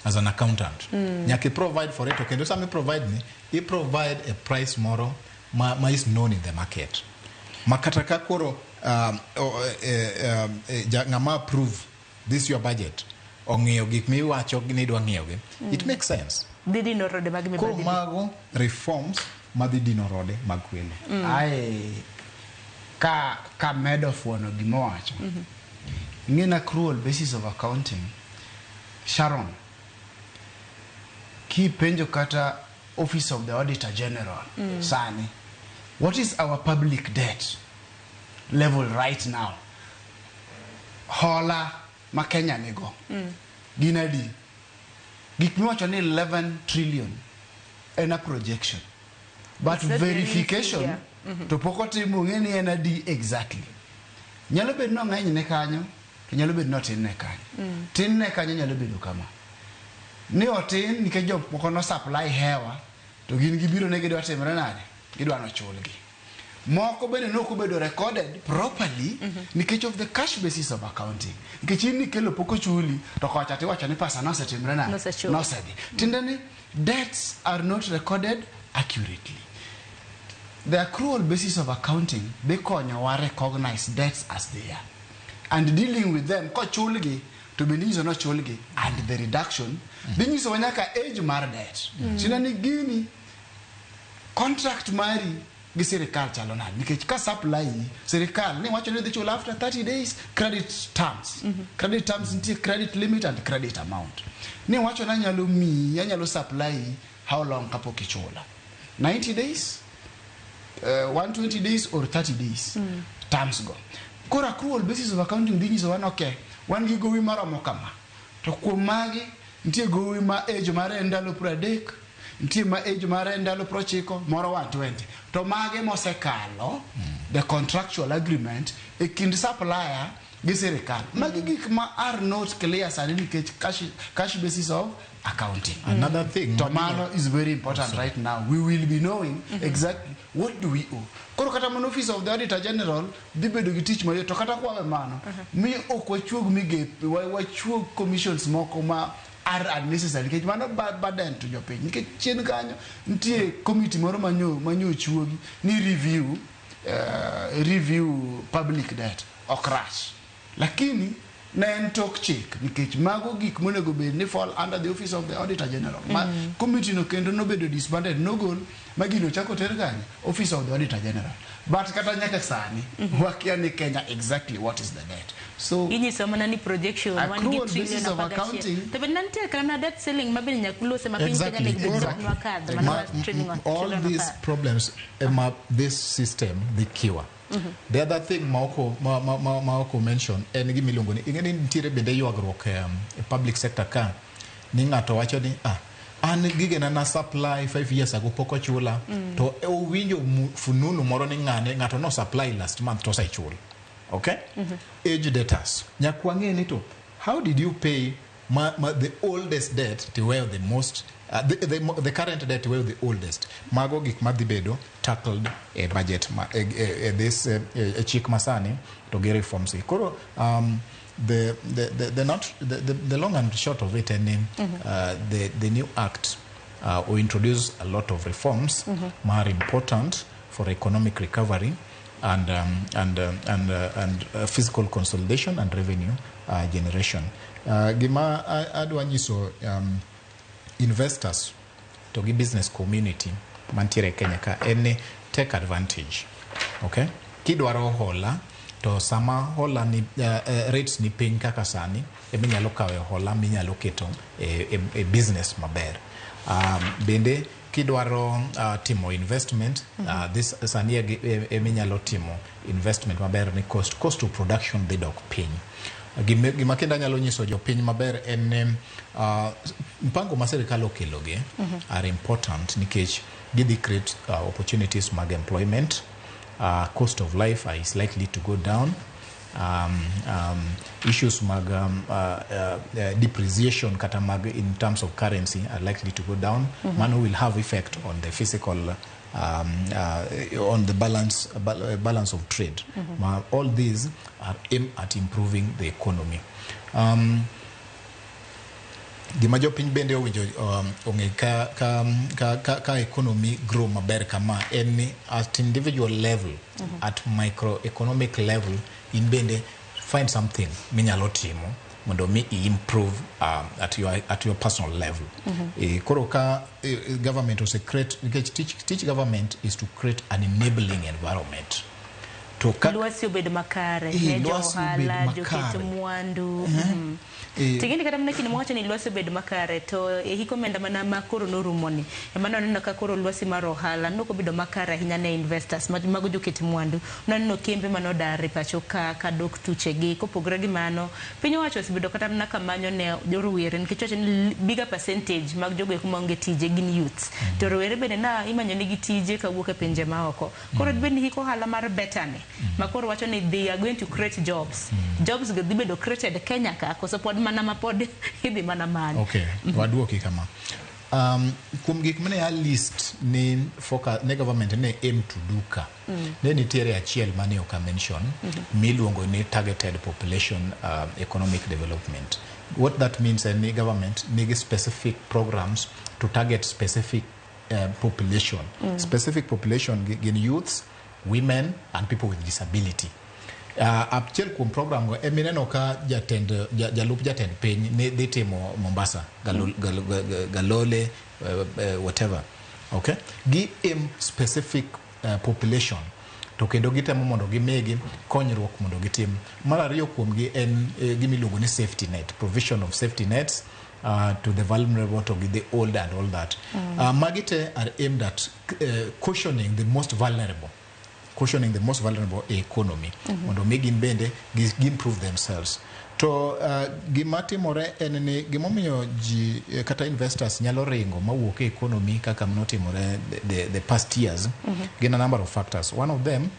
as an accountant. Nyaki provide for it. Okay, do some provide me. He provide a price model ma is known in the market. Makataka koro ngama approve this your budget. Ong'eyo gik miwacho ni dwa ng'iewogi. It makes sense. Didino rode mag Koro mago reforms madhidino rode mag kwelo. Ai ka medo fuono gimowacho. Ng'ina accrual basis of accounting. Sharon, ki penjo kata Office of the Auditor General, Sani, what is our public debt level right now? Hola ma Kenya nego. Ginadi. Gik miwacho ni 11 trillion en a projection. But verification to pokotimo ng'eni en adi exactly. Nyalo bedo no ng'eny ne kanyo, nyalo bedo no tin ne kanyo. Tin ne kanyo nyalo bedo kama. Ni otin nikech jok moko no supply hewa to gin gibiro ne gidwa timre nade? Gidwa no chulgi. Moko bende no kubedo recorded properly nikech of the cash basis of accounting. Nikech ni kelo poko chuli to kocha tiwacho ni pesa no setimre nade? No sedi. Tindeni debts are not recorded accurately. The accrual basis of accounting they konyo recognize debts as they are. And dealing with them ko chulgi to be nizo no chulgi and the reduction binyiso wanyaka age mar debt. Sinani gini contract mari gi sirikal chalo nade nikech ka supply sirikal ni wacho ni dhi chula after 30 days credit terms. Credit terms ntie credit limit and credit amount. Ni wacho na nyalo supply how long kapok ichula? 90 days, 120 days or 30 days. Terms go. Kora accrual basis of accounting dhi nyiso wan okay. Wan gi gowi maromo kama. To kuom magi ntie gowi ma age mare ndalo 30, ntie ma age mare ndalo 90, moro 120. To mage mosekalo the contractual agreement e kind supplier gi sirikal. Magi gik ma are not clear sani nikech cash basis of accounting. Another thing, Tomano is very important right now. We will be knowing exactly what do we owe. Koro kata man Office of the Auditor General dibedo gi tich mayo to kata kwa mano mi okwachuog migepe wachuog commissions moko ma are unnecessary nikech mano burden to jopiny nikech chien kanyo ntie committee moro manyo chuogi ni review public debt okrash lakini na en tok chik nikech mago gik monego bed ni fall under the Office of the Auditor General. Committee no kendo no bedo disbanded no gol magino chako ter gani Office of the Auditor General. But kata nyaka sani wakia ni Kenya exactly what is the debt. So ini somana ni projection accrual basis of accounting to benante kana debt ceiling mabili nyakulo sema pin Kenya ni exactly. All these problems this system the cure. The other thing Maoko mentioned and gi milongo ni ingeni ntire bende yuagruok e public sector ka ni ngato wacho ni an gige na supply 5 years ago poko chula to owinjo fununu moro ni ngato no supply last month to sai chula. Okay? Age debtors. Nyakwange ni to how did you pay the oldest debt to where the most the current debt where the oldest mago gik madhibedo tackled a budget this chick masani to get reforms koro the long and short of it and the new act will introduce a lot of reforms more important for economic recovery fiscal consolidation and revenue generation. Gima adwa nyiso investors to gi business community mantiere Kenya ka any take advantage. Okay? Kidwaro hola to sama hola ni rates ni piny kaka sani eminyalo kawe hola minyalo keto e business maber. Bende kidwaro timo investment this sani eminyalo timo investment maber ni cost of production dhi dok piny. Gima kenda nyalo nyiso jopiny maber en mpango ma sirikal okelogi are important nikech gidhi create opportunities mag employment. Cost of life is likely to go down. Issues mag depreciation kata mag in terms of currency are likely to go down. Mano will have effect on the physical on the balance of trade. All these are aimed at improving the economy. Gima jopiny bende owinjo ong'e ka economy grow maber kama en ni at individual level, at microeconomic level, in bende find something minyalo timo mondo mi improve at your personal level. Koro ka government ose create, teach government is to create an enabling environment. Luasi obedo makare, nejo ohala, joketo mwandu. Tingini kata mna kini mwacha ni luasi obedo makare to hiko menda mana makoro norumoni. Emana nina kakoro luasi maro ohala noko obedo makare hinyane investors mago joketo mwandu. Nano kembe mano dari pachoka kadok tuchegi kopogregi mano. Pinyo wacho sibedo kata mna kamanyo ne joruwere nikichoche ni bigger percentage mag jogo kumange tije gini youths. Joruwere bene na imanyo nigi tije kawuoke penje maoko. Koro bende hiko hala maro betane. Makoro wacho ni they are going to create jobs. Jobs go dibedo created Kenya ka koso pod mana mapod hibi mana mani. Okay, waduoki kama. Kum gik mane a list ni focus ne government ne aim to do ka. Ne nitiere achiel mane oka mention miluongo ni targeted population economic development. What that means is the government need specific programs to target specific population. Specific population in youths, women and people with disability. Apchel kum program go emineno ka jalup jatend piny ne ditimo Mombasa Galole whatever. Okay, gi specific population to kendo gitemo mondo gimegi konyruok mondo gitim. Mar ariyo kuom gi en gimiluongo ni safety net, provision of safety nets to the vulnerable, to the old and all that. Magite are aimed at cushioning the most vulnerable economy. Mondo megin bende improve themselves. To gimatimore en ni gimomiyo ji kata investors nyalo ringo mawuok e economy kaka mnotimore the past years. Gin a number of factors. One of them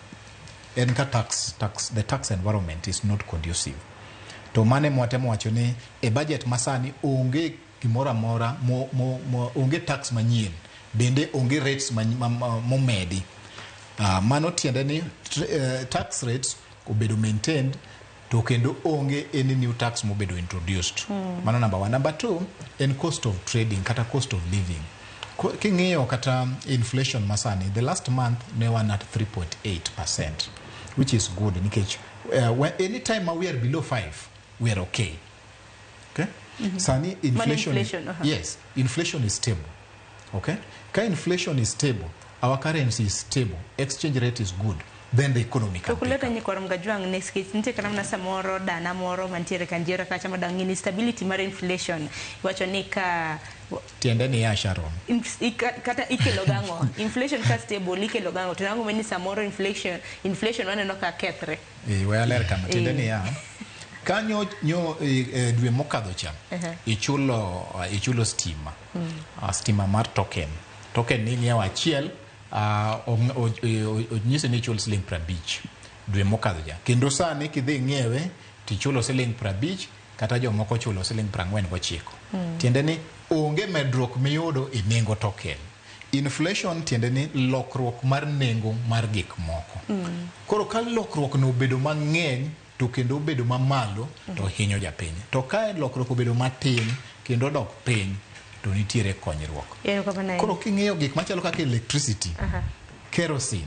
en ka the tax environment is not conducive. To mane mwatemo wacho ni e budget masani onge gimora mora onge tax manyien, bende onge rates momedi. Mano tiende ni tax rates obedo maintained to kendo onge any new tax mobedo introduced. Mano number one. Number two, en cost of trading kata cost of living. King'iyo kata inflation masani, the last month ne wan at 3.8%, which is good nikech when anytime we are below 5, we are okay. Okay? Sani inflation yes, inflation is stable. Okay? Ka inflation is stable, our currency is stable, exchange rate is good, then the economy can take up. Ni kwa mgajwang nite kana mna samoro dana moro mantiere kanjira kacha madangini stability mara inflation wacho nika tiende ni ya Sharon kata ikelogango inflation ka stable ikelogango tunangu meni samoro inflation waneno ka kethre wealer kama tiende ni ya kanyo dwe mokadho cha ichulo stima mar token ni ya achiel onyise ni chul siling 50 dwe mokadho ja kendo sani kidhi ng'iewe tichulo siling 50 kata jomoko chulo siling 49. Tiende ni onge medruok miyudo e nengo token. Inflation tiende ni lokruok mar nengo mar gik moko. Koro ka lokruok no obedo mang'eny to kendo obedo mamalo to hinyo japiny. To ka lokruok obedo matin kendo dok piny to nitiere konyruok. Koro king'iyo gik machalo kaka electricity kerosene,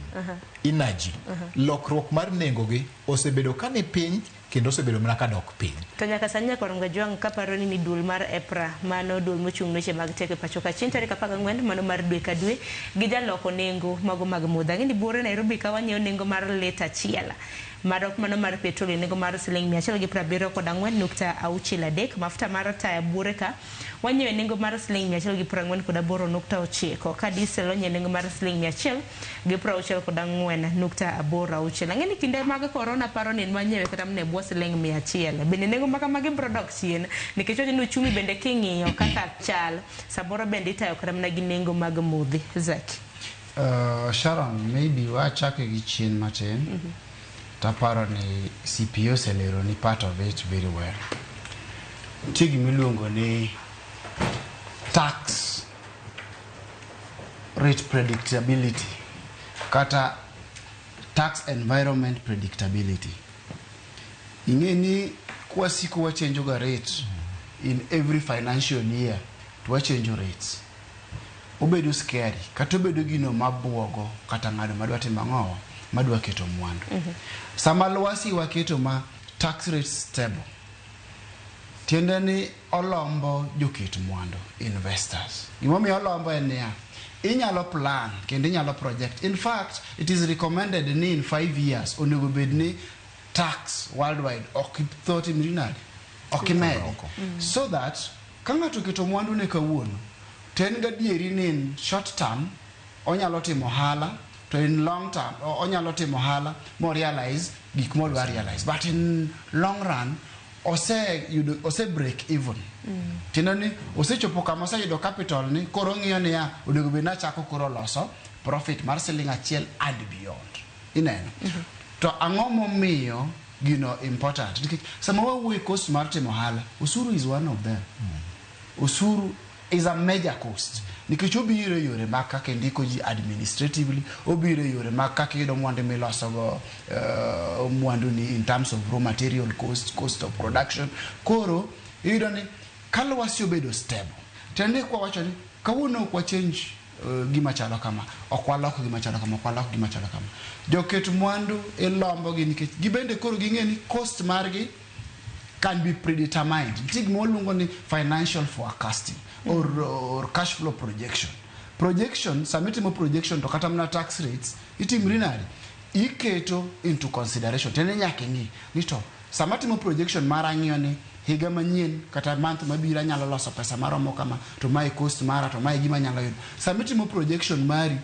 energy, lokruok mar nengo gi osebedo ka ni piny kendo osebedo mana ka dok piny. To nyaka sani nyakoro ngajwang' kaparo ni dul mar EPRA mano dul mochung' weche mag teko pacho ka chien tarik 14 mano mar dwe ka dwe gi jaloko nengo mago mag mudha. Ng'eni buore Nairobi ka wanyiewo nengo mar lita achiel marok mano mar petrol nengo mar Sh174.63, mafuta mar taya buore ka wanyewe nengo mar Sh148.9 ka diesel onye nengo mar Sh164.86. Ng'eni kinde mag corona paro ni wanyewe kata mne bwo Sh100 bende nengo maka magi brodok chien nikech ni uchumi bende king'iyo kaka chal saboro bende itayo kata mna gi nengo mag mudhi. Zacky Sharon, maybe wachake gi chien matin. Taparo ni CPA oselero ni part of it very well. Tigi miluongo ni tax rate predictability kata tax environment predictability. Ingeni kwa siku wachenjo ga rate in every financial year to wachenjo rates. Obedo scary kata obedo gino mabuogo kata ngado madwa timang'o madwa keto mwandu. Sama lwasi waketo ma tax rate stable. Tiende ni olombo joket mwandu, investors. Gimomi olombo enia inyalo plan kendo inyalo project. In fact, it is recommended ni in 5 years onego bedni tax worldwide ok 30 million okimedi. So that kanga tuketo mwandu ne kawuono ten gadieri ni in short term onyalo timo hala, to in long term onyalo timo hala more realize gik mo realize, but in long run ose break even. Tinani ose chopo kama ose yudo capital ni koro ng'iyo ni ya onego be na chako koro loso profit mar Sh1 and beyond. Ineno. To ang'o momiyo gino important? Nikech sama wawuoyo cost mar timo hala, usuru is one of them. Usuru is a major cost. Nikech obiro yore maka kendiko ji administratively, obiro yore maka kido mwandu miloso go mwandu ni in terms of raw material cost of production. Koro yudo ni kalwasi obedo stable. Tende kwa wacho ni kawuono kwa change gima chalo kama okwaloko gima chalo kama okwaloko gima chalo kama joket mwandu elombo gi nikech gibende koro ging'eni cost margi can be predetermined. Tig molungo ni financial forecasting or cash flow projection. Projection, submitting projection to kata mna tax rates, itimri nadi iketo into consideration. Tene nyake ni to submitting projection mara ng'iyo ni higa manyien kata month mabiro nyalo loso pesa maromo kama to my cost mara to my gima nyalo yudo. Submitting projection mari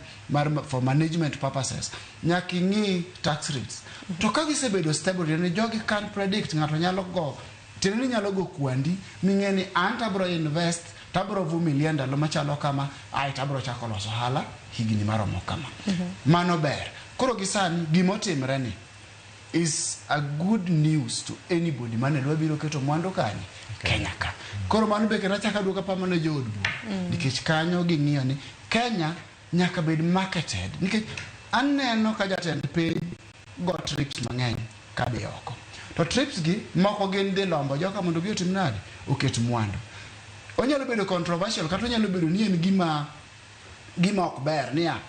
for management purposes nyaki ngi tax rates. To ka gisebedo stable ne jogi can predict ngato nyalo go tene nyalo go kwandi ming'eni anta bro invest tabro vu million dalo machalo kama ai tabro chako loso hala higini maromo kama. Mano ber. Koro gisani gimotimre ni is a good news to anybody mane dwa biro keto mwandu kani Kenya ka. Koro mano be kena chaka duka pa mano jood bu. Nikech kanyo ging'iyo ni Kenya nyaka bed marketed. Nikech aneno ka jatend piny go trips mang'eny kabe oko. To trips gi moko gin dhi lombo joka mondo gi otim nade oket mwandu. Onyalo bedo controversial kata onyalo bedo ni en gima ok ber niya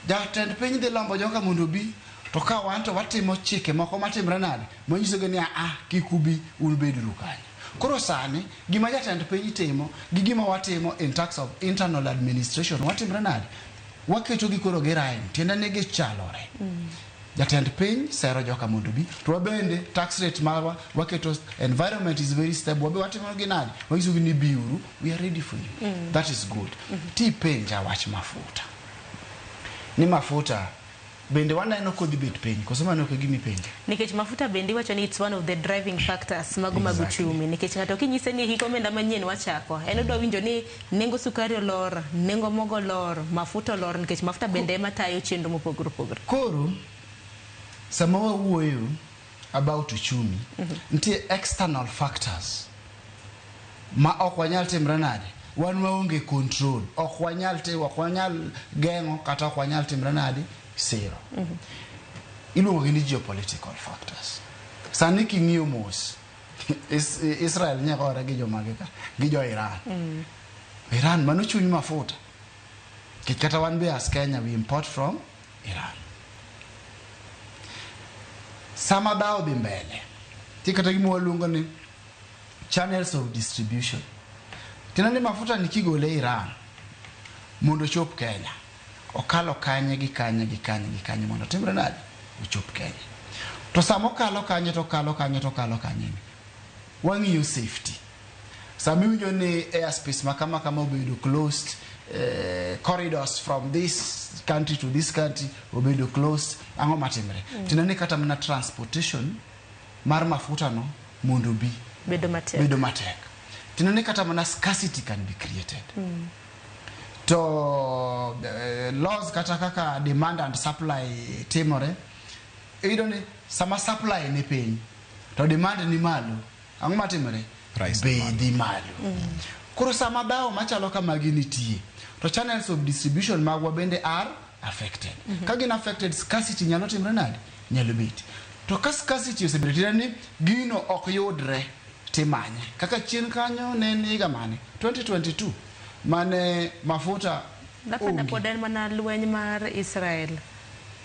jatend piny dhi lombo joka mondo bi to ka wanto watimo chike moko matimre nade monyiso ni kikubi ulbedru kanyo. Koro sani gima jatend piny timo gi gima watimo in terms of internal administration watimre nade waketo gi koro girain tiende ne gichalore. Jatend piny sero joka mondo bi to bende tax rate marwa waketo environment is very stable wabe watimo gi nade wagiso ni biuru we are ready for you. That is good. Ti penja wach mafuta ni mafuta bende waneno kodhi bet piny kosema no ko gimi penja nikech mafuta bende wacho ni it's one of the driving factors mago mag uchumi nikech ngato kinyise ni hiko menda manyien wachako en odwa winjo ni nengo sukari olor, nengo mogo lor, mafuta olor nikech mafuta bende matayo chenro mopogore opogore. Koro sama wawuoyo about uchumi nitie external factors ma ok wanyal timre nade wan waonge control ok wanyal geng'o kata ok wanyal timre nade zero. Iluongo ni geopolitical factors. Sani king'iyo mos Israel nyakore gi jomage ka gi jo Iran. Iran mano chuny mafuta. Kata wan be as Kenya we import from Iran. Sama dao dhi mbele. Tikata gimo luongo ni channels of distribution. Tinani mafuta nikigole Iran mondo chop Kenya. Okalo kanye gi kanye mondo timre nadi ochop Kenya. To samo kalo kanye to kalo kanye. Wang'iyo safety. Sami winjo ni airspace makama obedo closed, corridors from this country to this country obedo closed, ang'o matimre. Tinani kata mana transportation mar mafuta no mondo bi bedo matek. Tinani kata mana scarcity can be created. To laws kata kaka demand and supply timore, idoni sama supply ni piny to demand ni malo, ang'o matimre? Be di malo. Koro sama dao machalo kamagi nitie, to channels of distribution magwa bende are affected. Kagin affected, scarcity nyalo timre nadi? Nyalo biti. To ka scarcity osebedo ni gino ok yudre timanye. Kaka chien kanyo ne niga mane 2022 mane mafuta Lakini poden mana lweny mar Israel.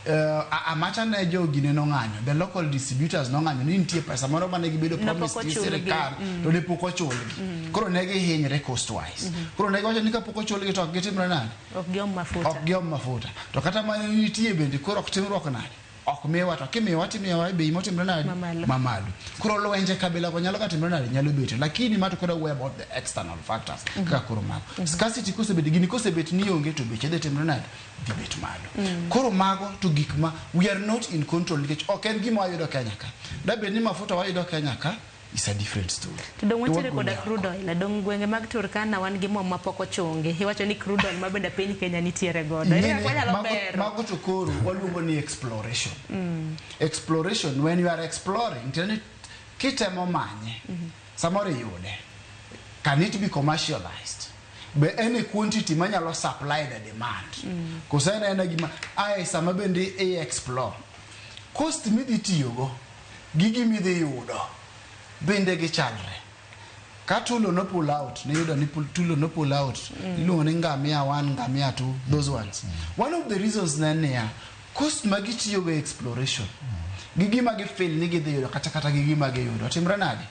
Amacha ne jogi ne nong'anyo, the local distributors nong'anyo ni nitie pesa moro mane gibedo promise ni sirikal to ne pok ochulgi. Koro ne gihinyre cost wise. Koro ne giwacho ni kapok ochulgi to ok gitimre nade? Ok giom mafuta. To kata mane nitie bende koro ok timruok nade? Ok miwa to kimiwa timiwa bei motimre nade? Mamalo. Koro lwenje kabila ko nyalo katimre nade? Nyalo beto. Lakini mato koda way about the external factors. Kaka koro mago. Scarcity kosebet gini kosebet ni onge to beche de timre nade? Dibet malo. Koro mago to gik ma we are not in control nikech ok en gima wayudo Kenya ka. Dabe ni mafuta wayudo Kenya ka is a different story. To dong wachire koda crude oil, dong gwenge mag Turkana wan gi mo mapok ochungi. Iwacho ni crude oil mabenda piny Kenya nitiere godo. Mago to koro waluongo ni exploration. Exploration, when you are exploring, kitemo manye, samore yude, can it be commercialized? Be any quantity manyalo supply the demand. Kusena ena gima, sama bende explore. Cost midi tiyogo, gigi midi yudo. Bende gichalre. Ka tulo no pull out, ne yudo ni tulo no pull out. Iluongo ni ngamia 1, ngamia 2, those ones. One of the reasons nene ya cost magitiyo go exploration. Gigi magi fail ni gidhi yudo kata gigi magi yudo. Timre nadi?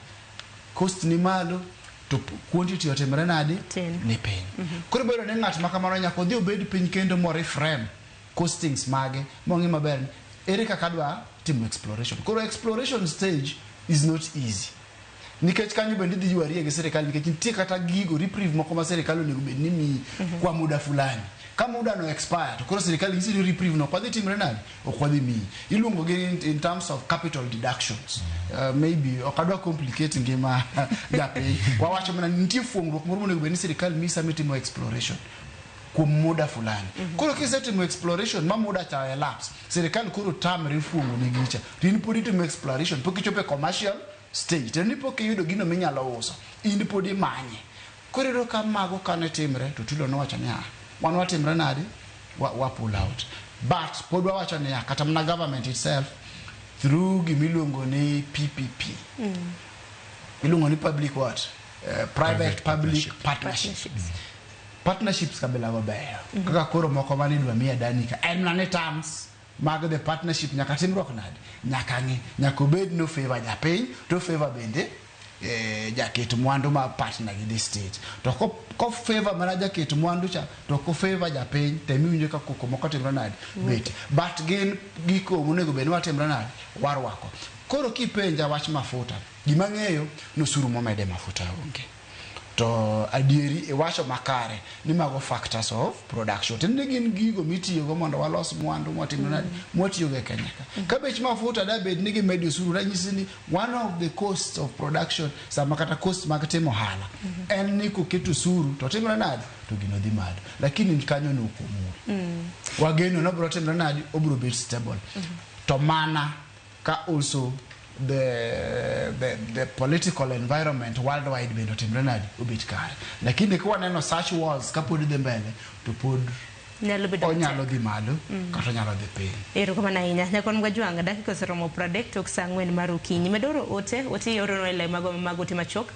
Cost ni malo to quantity otimre nadi? Ni piny. Koro bedo ni ng'at makamano nyaka odhi obed piny kendo mo reframe costings mage mongi maber. Ere kaka dwa timo exploration. Koro exploration stage is not easy. Nikech kanyo bende dhi yuarie gi serikali nikech nitie kata gigo reprieve moko ma serikali onego bed ni mi kwa muda fulani. Ka muda no expire to koro serikali ngisi ni reprieve no kwadhi timre nadi? Okwadhi mi. Iluongo gi in terms of capital deductions. Maybe okadwa complicate ngima jape. Kwa wacho mana nitie fuongruok moro monego bed ni serikali mi samitimo exploration kuom muda fulani. Koro kisetimo exploration ma muda cha elapse, serikali koro tamre fuongo ni gicha. Tin podi timo exploration pok ichope commercial stage. Teni pok iyudo gino minyalo uso. In podi manye. Koro ka mago kane timre to tulo no wacho ni wan watimre nadi? Wa pull out. But pod wacho ni kata mana government itself through gimiluongo ni PPP. Iluongo ni public what? Private public partnerships. Partnerships kabila mabeyo. Kaka koro moko mani dwa miya danika. En nane terms mag the partnership nyaka timruok nadi? Nyaka ngi. Nyaka obed no favor japiny to favor bende jaket mwandu ma partner gi the state. To ko favor mana jaket mwandu cha to ko favor japiny temi winjo ka koko moko timre nadi? Bet. But gin giko monego bed watimre nadi? Warwako. Koro kipenja wach mafuta. Gima ng'eyo nusuru momede mafuta onge. To adieri iwacho makare ni mago factors of production. Tende gin gigo mitiyo go mondo walos mwandu motimre nadi? Motiyo go Kenya ka. Kabech mafuta da bed nigi medio suru ranyisi ni one of the costs of production sama kata cost mag timo hala. En ni kuketo suru to timre nadi? To gino dhi malo. Lakini kanyo no okomuri. Wageno no bro timre nadi? Obro bet stable. To mana ka also the political environment worldwide bendo timre nadi? Obit kare. Lakini kwa neno such wars kapodi dhe mbele to pod onyalo dhi malo kata onyalo dhi piny. Erokamano ahinya nyakon Mgajwanga dakika oseromo 30 tok saa 4 mar okinyi medoro ote oro ele mago ote machok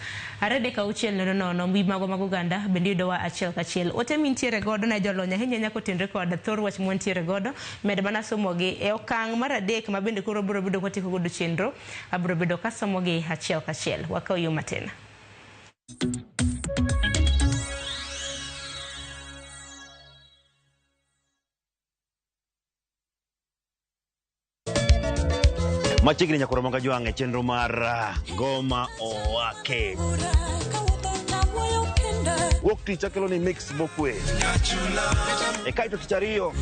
arede ka uchiel nono mbi mago oganda bende yudowa achiel kachiel ote mintiere godo na jolony ahinya nyako tenre kod thor wach montiere godo med mana somogi e okang' mar adek ma bende koro biro bedo kotiko godo chenro abiro bedo ka somogi achiel kachiel wakao yuma tena. Machigni nyakoro Mgajwanga chenro mar ngoma owake. Wuok tich akelo ni mix bokwe. Kaito kichario.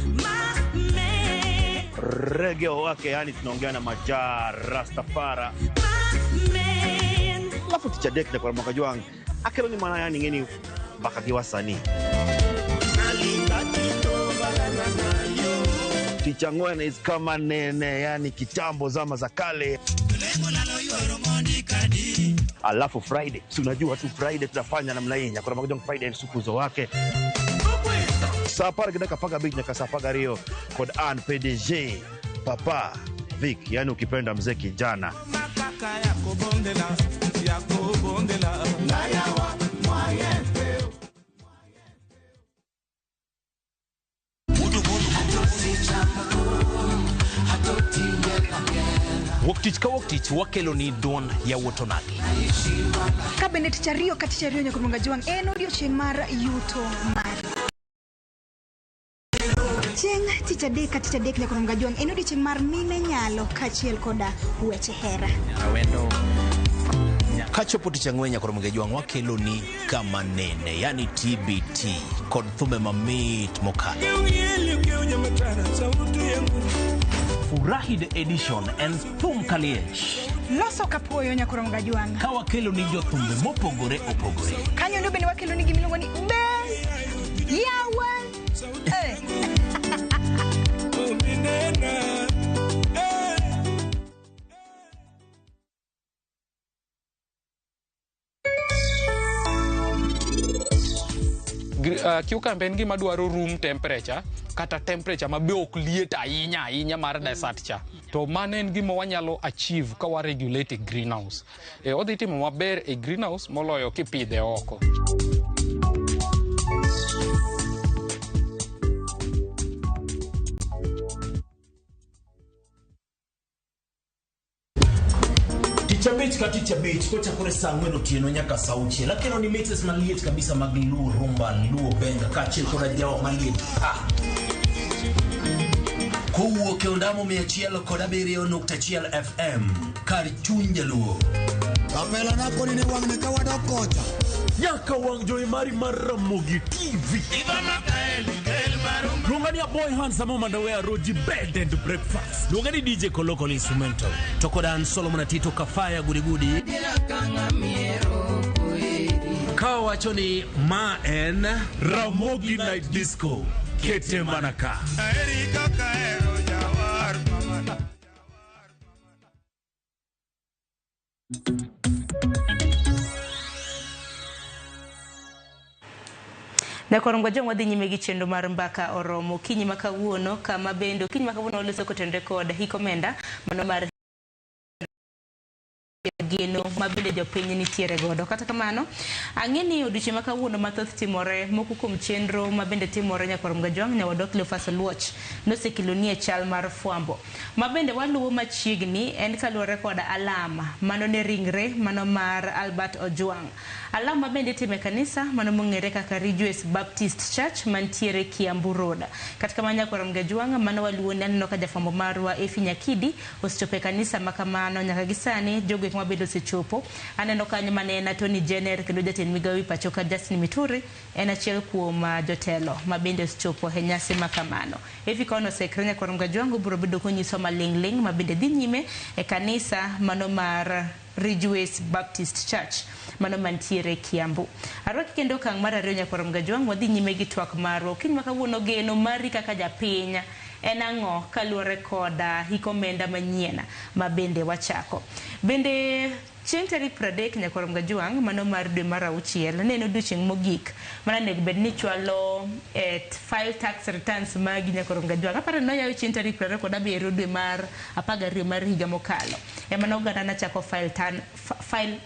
Reggae owake yani tunaongea na majar Rastafara. Alafu ticha dek nyakoro Mgajwanga akelo ni maana yani ngeni baka kiwasani. Ticha ngwena is kama nene yani kitambo zama za kale. Alafu Friday, si unajua tu Friday tunafanya namna hii nyakora Mgajwanga Friday ni sukuzo wake. Sapara kidaka paga beat nyaka sapaga rio kod an PDG Papa Vic yani ukipenda mzee kijana. Woktich ka woktich wakelo ni don ya wotonagi. Kabende tichario katichario nyakoro Mgajwanga en odiochieng' mar yuto mari. Chieng' tich adek nyakoro Mgajwanga en odiochieng' mar mine nyalo kachiel koda weche hera. Awendo kachopo tich ang'wen nyakoro Mgajwanga wakelo ni kama nene yani TBT kod thume mamit mokalo. Furahi the edition and thum kaliech. Loso kapuoyo nyakoro Mgajwanga. Ka wakelo ni jothumbe mopogore opogore. Kanyo ndio bende wakelo ni gimiluongo ni Bes Yawa. Cucumber en gima dwaro room temperature kata temperature ma be ok liet ahinya mar desert cha. To mano en gima wanyalo achieve ka wa regulate greenhouse. Odhi timo maber e greenhouse moloyo kipidhe oko. Ticha beach kocha kore saa 4 otieno nyaka saa 6 lakini ni mixes maliet kabisa mag luo rumba luo benga kachiel koda jawa maliet kowuok e ondamo 107.1 FM kar chuny jaluo kapela nako ni wangne ka wadokocha nyaka wang joy mari mar Ramogi TV Lungani ya boy handsome mandawea roji bed and breakfast. Lungani DJ Kolokol instrumental. Tokodan Solomon Tito Kafaya gudi. Kawa choni ma en Ramogi Night Disco. Kete manaka. Nyakoro Mgajwanga wadhi nyime gi chenro mar mbaka oromo kinyi makawuono kama bendo kinyi makawuono oloso kotende kod hikomenda mano mar geno mabende jopiny nitiere godo kata kamano ang'eni odiochieng' makawuono mathoth timore moko kuom chenro mabende timore nyakoro Mgajwanga ne wadok Lefas Luoch nosekilonie chal mar fwambo mabende waluwo machiegni en kaluwore kod alama mano ne ringre mano mar Albert Ojwang alama bende time kanisa mano mong'ere kaka Ridgeways Baptist Church mantiere Kiambu Road katika nyakoro Mgajwanga mano waluwo ne aneno ka jafwambo marwa Efi Nyakidi osechope kanisa makamano nyaka gisani jogo kuma bedo sechopo aneno kanyo manena Tony Jenner kendo jatend migawi pachoka Justin Mituri en achiel kuom jotelo mabende sechopo e nyasi makamano Efi kono sekre nyakoro Mgajwanga biro bedo konyiso malingling mabende dhi nyime e kanisa mano mar Ridgeways Baptist Church mano mantiere Kiambu arwaki kendo kang mar ariyo nyakoro Mgajwanga wadhi nyime gi twak marwa kinyi makawuono geno mari kaka japiny en ang'o kaluwore koda hikomenda manyien mabende wachako bende chieng' tarik 30 nyakorom Gajwang' mano mar dwe mar auchiel neno odiechieng' mogik mana nego bed ni chwalo file tax returns magi nyakorom Gajwang'. Aparo no yaw chieng' tarik 27 dwe mar 12 mar higa mokalo ema no oganda na chako file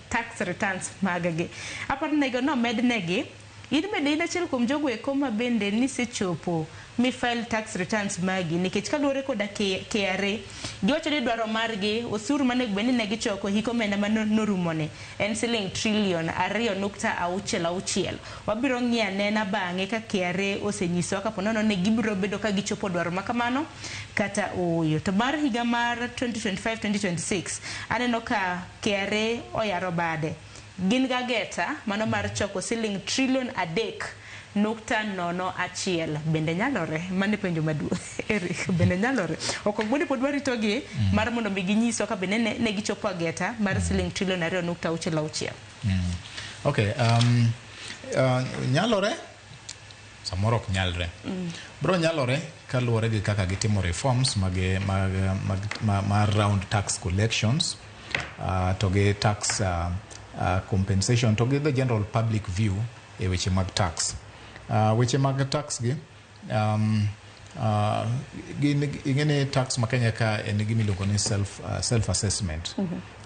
tax returns magagi. Aparo nego no mednegi in bende in achiel kuom jogo eko ma bende nisechopo mi file tax returns magi nikech kaluwore koda KRA giwacho ni dwaro margi osuru mane bende ne gichoko hiko omenda ma norumone en siling trillion 2.66. Wabiro ng'iyo anena bang'e ka KRA osenyiso kapo nono ne gibiro bedo ka gichopo dwaro makamano kata oyo. To mar higa mar 2025-2026 aneno ka KRA oyaro bade gin gageta mano mar choko siling trillion 3.01 bende nyalore mane penjo maduong' Eric bende nyalore ok bende pod waritogi mar mondo mi ginyiso ka bende ne gichopo ageta mar siling trillion 2.66. Okay, nyalore samoro ok nyalre bro nyalore kaluwore gi kaka gitimo reforms mag round tax collections to ge tax compensation to give the general public view weche mag tax gi ingene tax makenya ka en gimiluongo ni self assessment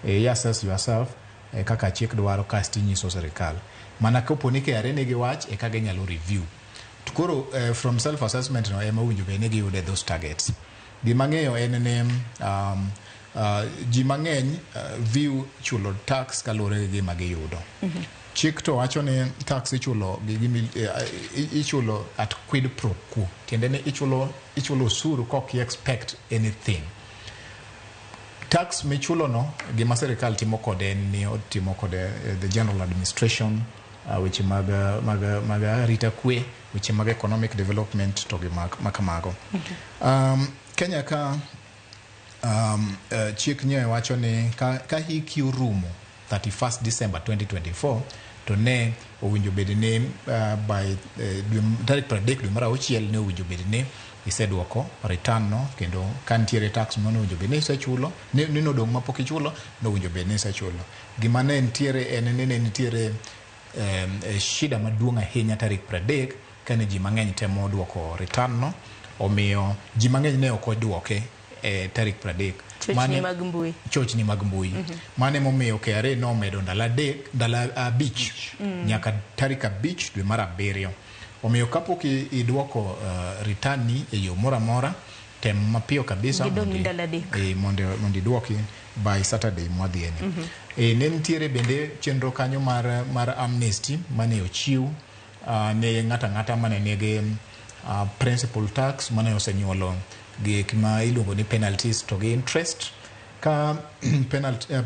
you assess yourself kaka chik dwaro kasti nyiso serikal mana kopo ni KRA ne gi wach e kage nyalo review koro from self assessment no ema winjo be ne gi yude those targets gimang'eyo en ne ji mang'eny view chulo tax kalure gi gima giyudo. Chik to wacho ni tax ichulo at quid pro quo. Tiende ni ichulo osuru kok you expect anything. Tax michulo no gima serikal timo kode ni timo kode the general administration which maga rita kwe which maga economic development to gi makamago. Kenya ka chik nyewe wacho ni ka hiki urumo 31st December 2024 to ne owinjo bedi ne by tarik 30 dwe mar auchiel ne owinjo bedi ne iseduoko return no kendo kantiere tax no owinjo bedi ne isechulo ni nodong' mapok ichulo no owinjo bedi ne isechulo. Gima ne nitiere nitiere shida maduong' ahinya tarik 30 kane ji mang'eny temo duoko return no omiyo ji mang'eny ne ok oduoke tarik 30 chochni mag mbui mane momiyo KRA no medo ndala 5 nyaka tarik 5 dwe mar 7. Omiyo kapok iduoko return ni e yo mora mora tem mapiyo kabisa mondo iduoki by Saturday mwadhieni. Ne nitiere bende chenro kanyo mar amnesty mane ochiw ne ng'ata mane nigi principal tax mane osenyuolo gi kima iluongo ni penalties to gi interest ka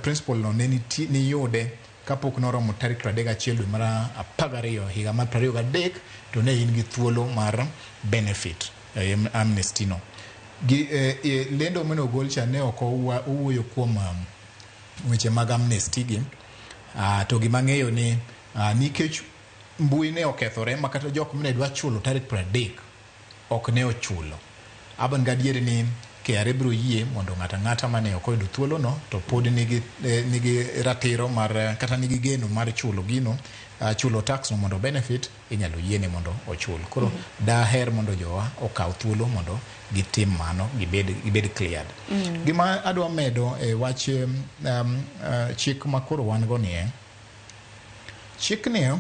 principal no ne ni yude kapok noromo tarik 31 dwe mar 12 higa mar 2023 to ne in gi thuolo mar benefit amnesty no gi lendo mane ogol cha ne ok owuoyo kuom weche mag amnesty gi to gima ng'eyo ni nikech mbui ne okethore makata jok mane dwa chulo tarik 30 ok ne ochulo. Aban gadiere ni KRA biro yie mondo ng'ata mane ok oyudo thuolo no to pod nigi ratiro mar kata nigi geno mar chulo gino chulo tax no mondo benefit inyalo yiene mondo ochul. Koro daher mondo jowa okaw thuolo mondo gitim mano gibed cleared. Gima adwa medo e wach chik makoro wan go nie chik ni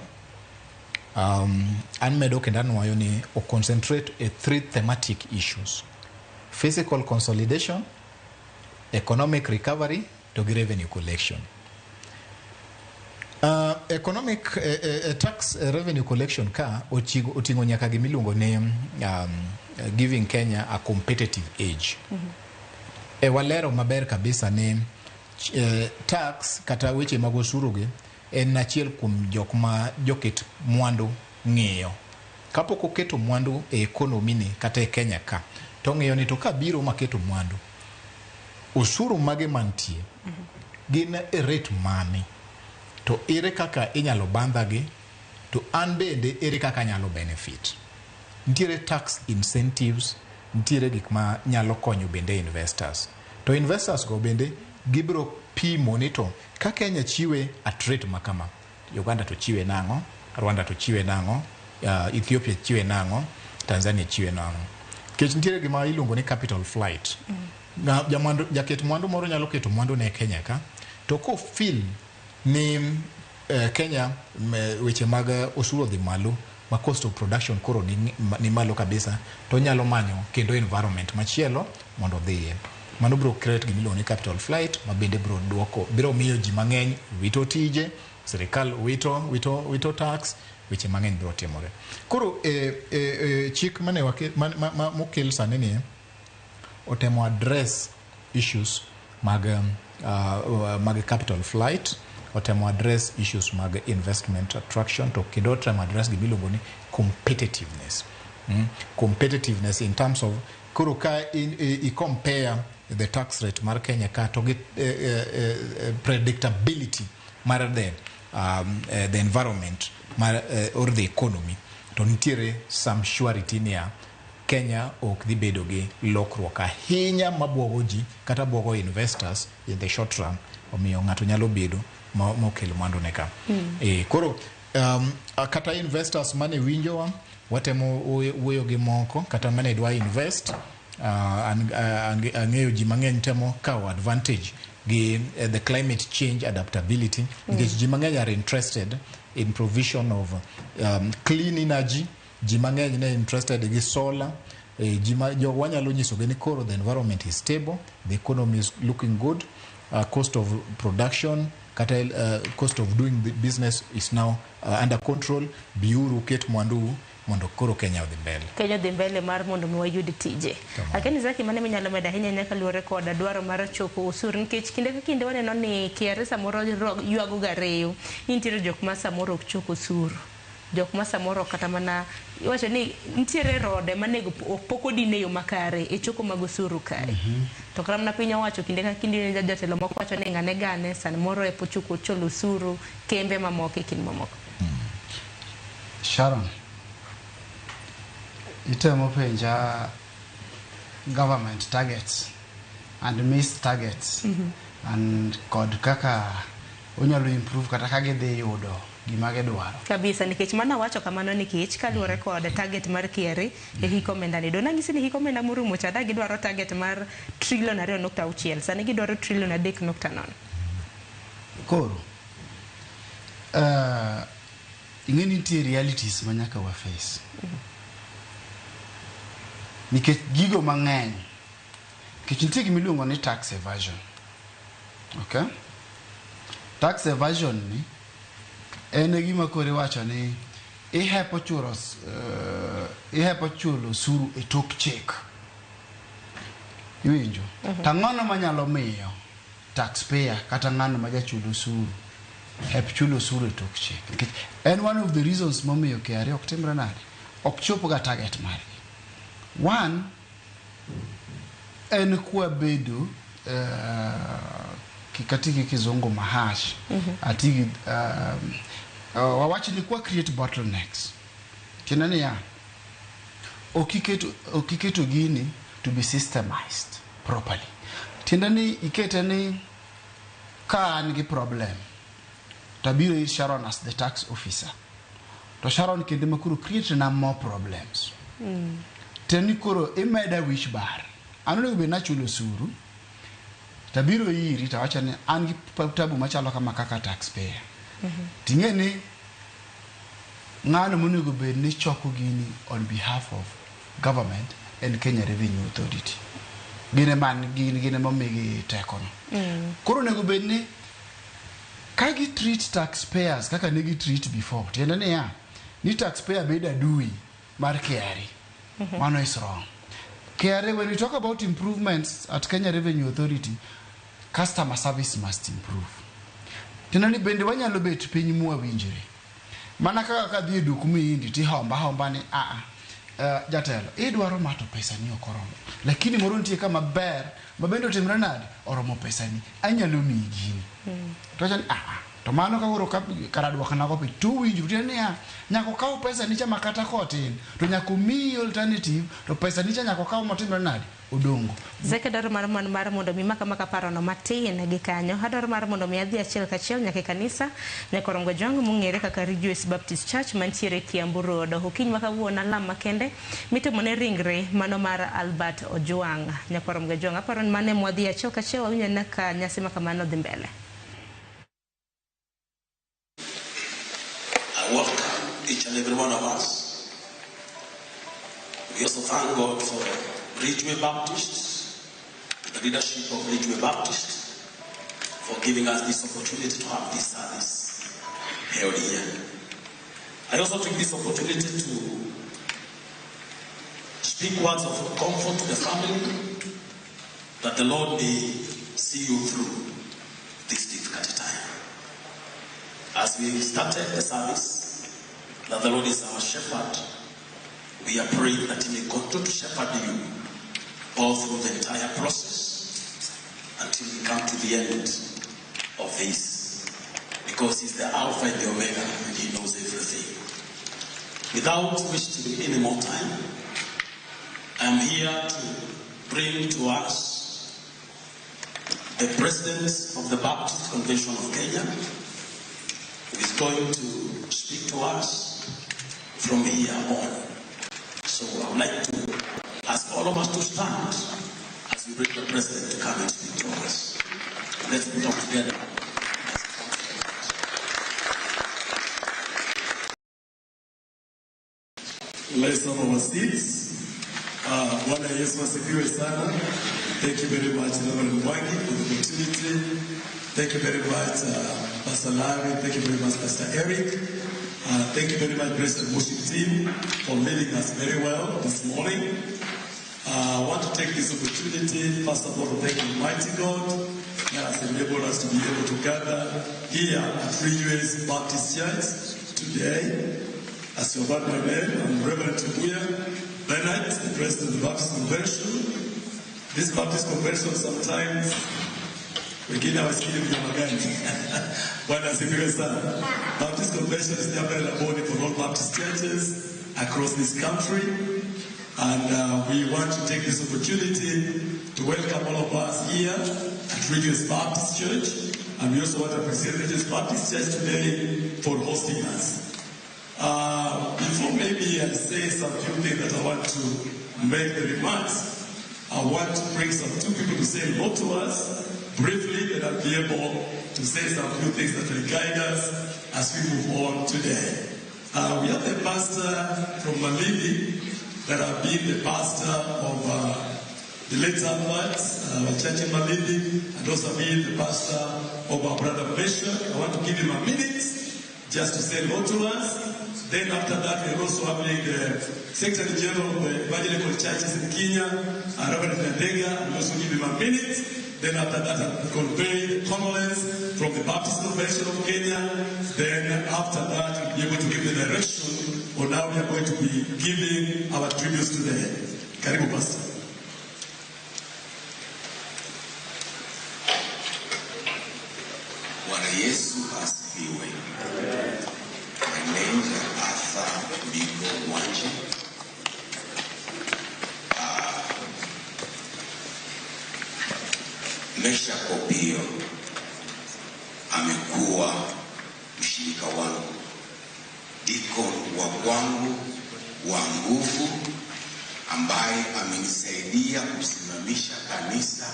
an medo kendo anwayo ni o concentrate a 3 thematic issues: physical consolidation, economic recovery to revenue collection. Economic tax revenue collection ka otingo nyaka gimiluongo ni giving Kenya a competitive edge. Walero maber kabisa ni tax kata weche mag osuru gi en achiel kuom joket mwandu ng'iyo. Kapok oketo mwandu e economy ni kata e Kenya ka to ng'iyo ni to ka biro maketo mwandu osuru mage mantie gin e rate mane to ere kaka inyalo bandhagi to an bende ere kaka nyalo benefit. Nitiere tax incentives, nitiere gik ma nyalo konyo bende investors. To investors go bende gibro pimo nito ka Kenya chiwe at rate makama, Uganda to chiwe nango, Rwanda to chiwe nango, Ethiopia chiwe nango, Tanzania chiwe nango. Kech nitiere gima iluongo ni capital flight. Na jaket mwandu moro nyalo keto mwandu ne Kenya ka, to ko feel ni Kenya weche mag osuru dhi malo, ma cost of production koro ni malo kabisa, to nyalo manyo kendo environment machielo mondo dhiye. Mano bro create gimiluongo ni capital flight, ma bende biro miyo ji mang'eny wito tije, sirikal wito tax, weche mang'eny biro timore. Koro chik mane mokel sani ni otemo address issues mag capital flight, otemo address issues mag investment attraction, to kendo otemo address gimiluongo ni competitiveness. Competitiveness in terms of koro ka I compare the tax rate mar Kenya ka to get predictability mar the environment or the economy, to nitiere some surety niya Kenya ok dhi bedo gi lokruok ahinya mabwogo ji kata bwogo investors in the short run, omiyo ng'ato nyalo bedo mokel mwandu ne ka. Koro kata investors mane winjowa watemo wuoyo gi moko kata mane dwa invest, ang'eyo ji mang'eny temo kawo advantage gi the climate change adaptability, because ji mang'eny are interested in provision of clean energy, ji mang'eny ne interested gi solar, wanyalo nyiso ni koro the environment is stable, the economy is looking good, cost of production kata cost of doing the business is now under control. Biuru ket mwandu mondo koro Kenya odhi mbele. Kenya odhi mbele mar mondo miwayud tije. Lakini Zacky mane minyalo meda ahinya nyaka luwore koda dwaro mar choko osuru, nikech kinde ka kinde waneno ni KRA samoro ywago ga reyo, nitiere jok ma samoro ok choko osuru, jok ma samoro kata mana iwacho ni nitiere rode manego pok odine yo makare e choko mag osuru kae. To kram na piny owacho kinde ka kinde jatelo moko wacho ni ngane gane samoro e pochoko cholo osuru kembe mamoko kin mamoko. Sharon, itemo penja government targets and missed targets and kod kaka onyalo improve kata kage dhi yudo gima gidwaro kabisa, nikech mana wacho kamano nikech kaluwore kod target mar KRA e hiko omenda ni dona ngisi ni hiko omenda morumo cha dagi dwaro target mar $2.6 trillion, sani gidwaro $3.4 trillion. Koro ing'eni nitie realities manyaka wa face, nikech gigo mang'eny, nikech nitie gimiluongo ni tax evasion. Okay, tax evasion ni en gima kore wacho ni ihepo chulo osuru e tok chik. Iwinjo? Tang'ano manyalo miyo taxpayer kata ng'ano ma jachulo osuru hep chulo osuru e tok chik. And one of the reasons momiyo KRA ok timre nade, ok chopo ga target margi. One, en kwa bedo kikatiki kizungu mahash, atiki wawachi ni kwa create bottlenecks. Kinani ya okiketo gini to be systemized properly. Tindani ikete ni ka nigi problem, tabiro Sharon as the tax officer, to Sharon kende makuru create na more problems. Teni kuro imeda wish bar anone ube na chulo suru, tabiro iri tawacha ni angi tabu machalo kama kaka taxpayer. Tingeni ngano munigo be ni choko gini on behalf of government and Kenya Revenue Authority. Gine mamigi tekono. Kuro nego be ni kagi treat taxpayers kaka negi treat before. Tiendane ya ni taxpayer beda dui mar KRA. One is wrong. KRA, when we talk about improvements at Kenya Revenue Authority, customer service must improve. Tinani bende wanyalo bet piny muwa winjire. Mana kaka dhi dukumi indi ti homba ni jatelo idwaro mato pesa ni okoromo, lakini moro nitie kama ber mabendo timre nade oromo pesa ni anyalo miyi gini. To acha ni to mano ka oro karadwa kana ko tu winjru ne nyako kaw pesa nicha makata kotin to nyako mi alternative to pesa nicha nyako kaw motimre nadi odongo Zacky daro mar mondo mi maka paro no matin gi kanyo adaro mar mondo mi adhi achiel kachiel nyaka kanisa nyakorongo jongo mungere kaka Rejoice Baptist Church mantiere Kiambu Road okiny maka wuona lam makende mitimo ne ringre mano mar Albert Ojwang nyakorongo jongo aparo mane mwadhi achiel kachiel wawinya naka nyasi maka mano dhi mbele. I welcome each and every one of us. We also thank God for Ridgeway Baptist, the leadership of Ridgeway Baptist, for giving us this opportunity to have this service held here. I also take this opportunity to speak words of comfort to the family, that the Lord may see you through this difficult time. As we started the service, that the Lord is our shepherd, we are praying that He may continue to shepherd you all through the entire process until we come to the end of this, because He's the Alpha and the Omega and He knows everything. Without wasting any more time, I am here to bring to us the President of the Baptist Convention of Kenya, who is going to speak to us from here on. So I would like to ask all of us to stand as we bring the President to come and speak to us. Let's put up together. Let's have our seats. Bwana Yesu asifiwe sana. Thank you very much, Reverend Mwagi, for the opportunity. Thank you very much, Pastor Larry. Thank you very much, Pastor Eric. Thank you very much, Blessed Worship Team, for leading us very well this morning. I want to take this opportunity, first of all, to thank Almighty God that has enabled us to be able to gather here at Rejoice Baptist Church today. As you heard my name, I'm Reverend Tubuya Bennett, the President of the Baptist Convention. This Baptist Convention sometimes wengine hawasikie vya magani. Bwana asifiwe sana. Baptist Convention is the umbrella body for all Baptist churches across this country, and we want to take this opportunity to welcome all of us here at Rejoice Baptist Church, and we also want to appreciate Rejoice Baptist Church today for hosting us. Before maybe I say some few things that I want to make the remarks, I want to bring some two people to say hello to us briefly, and I'll be able to say some few things that will guide us as we move on today. We have a pastor from Malindi that have been the pastor of the late Albert, our church in Malindi, and also been the pastor of our brother Mesha. I want to give him a minute just to say hello to us. Then after that, we're also having the Secretary General of the Evangelical Churches in Kenya, Reverend Ndega. We'll also give him a minute. Then after that, I'll convey the condolence from the Baptist Convention of Kenya. Then after that, we'll be able to give the direction on how we are going to be giving our tributes today. Karibu Pastor. Bwana Yesu asifiwe. My name is Arthur Bigo Wanje. Mesha Kopio amekuwa mshirika wangu, deacon wa kwangu wa nguvu, ambaye amenisaidia kusimamisha kanisa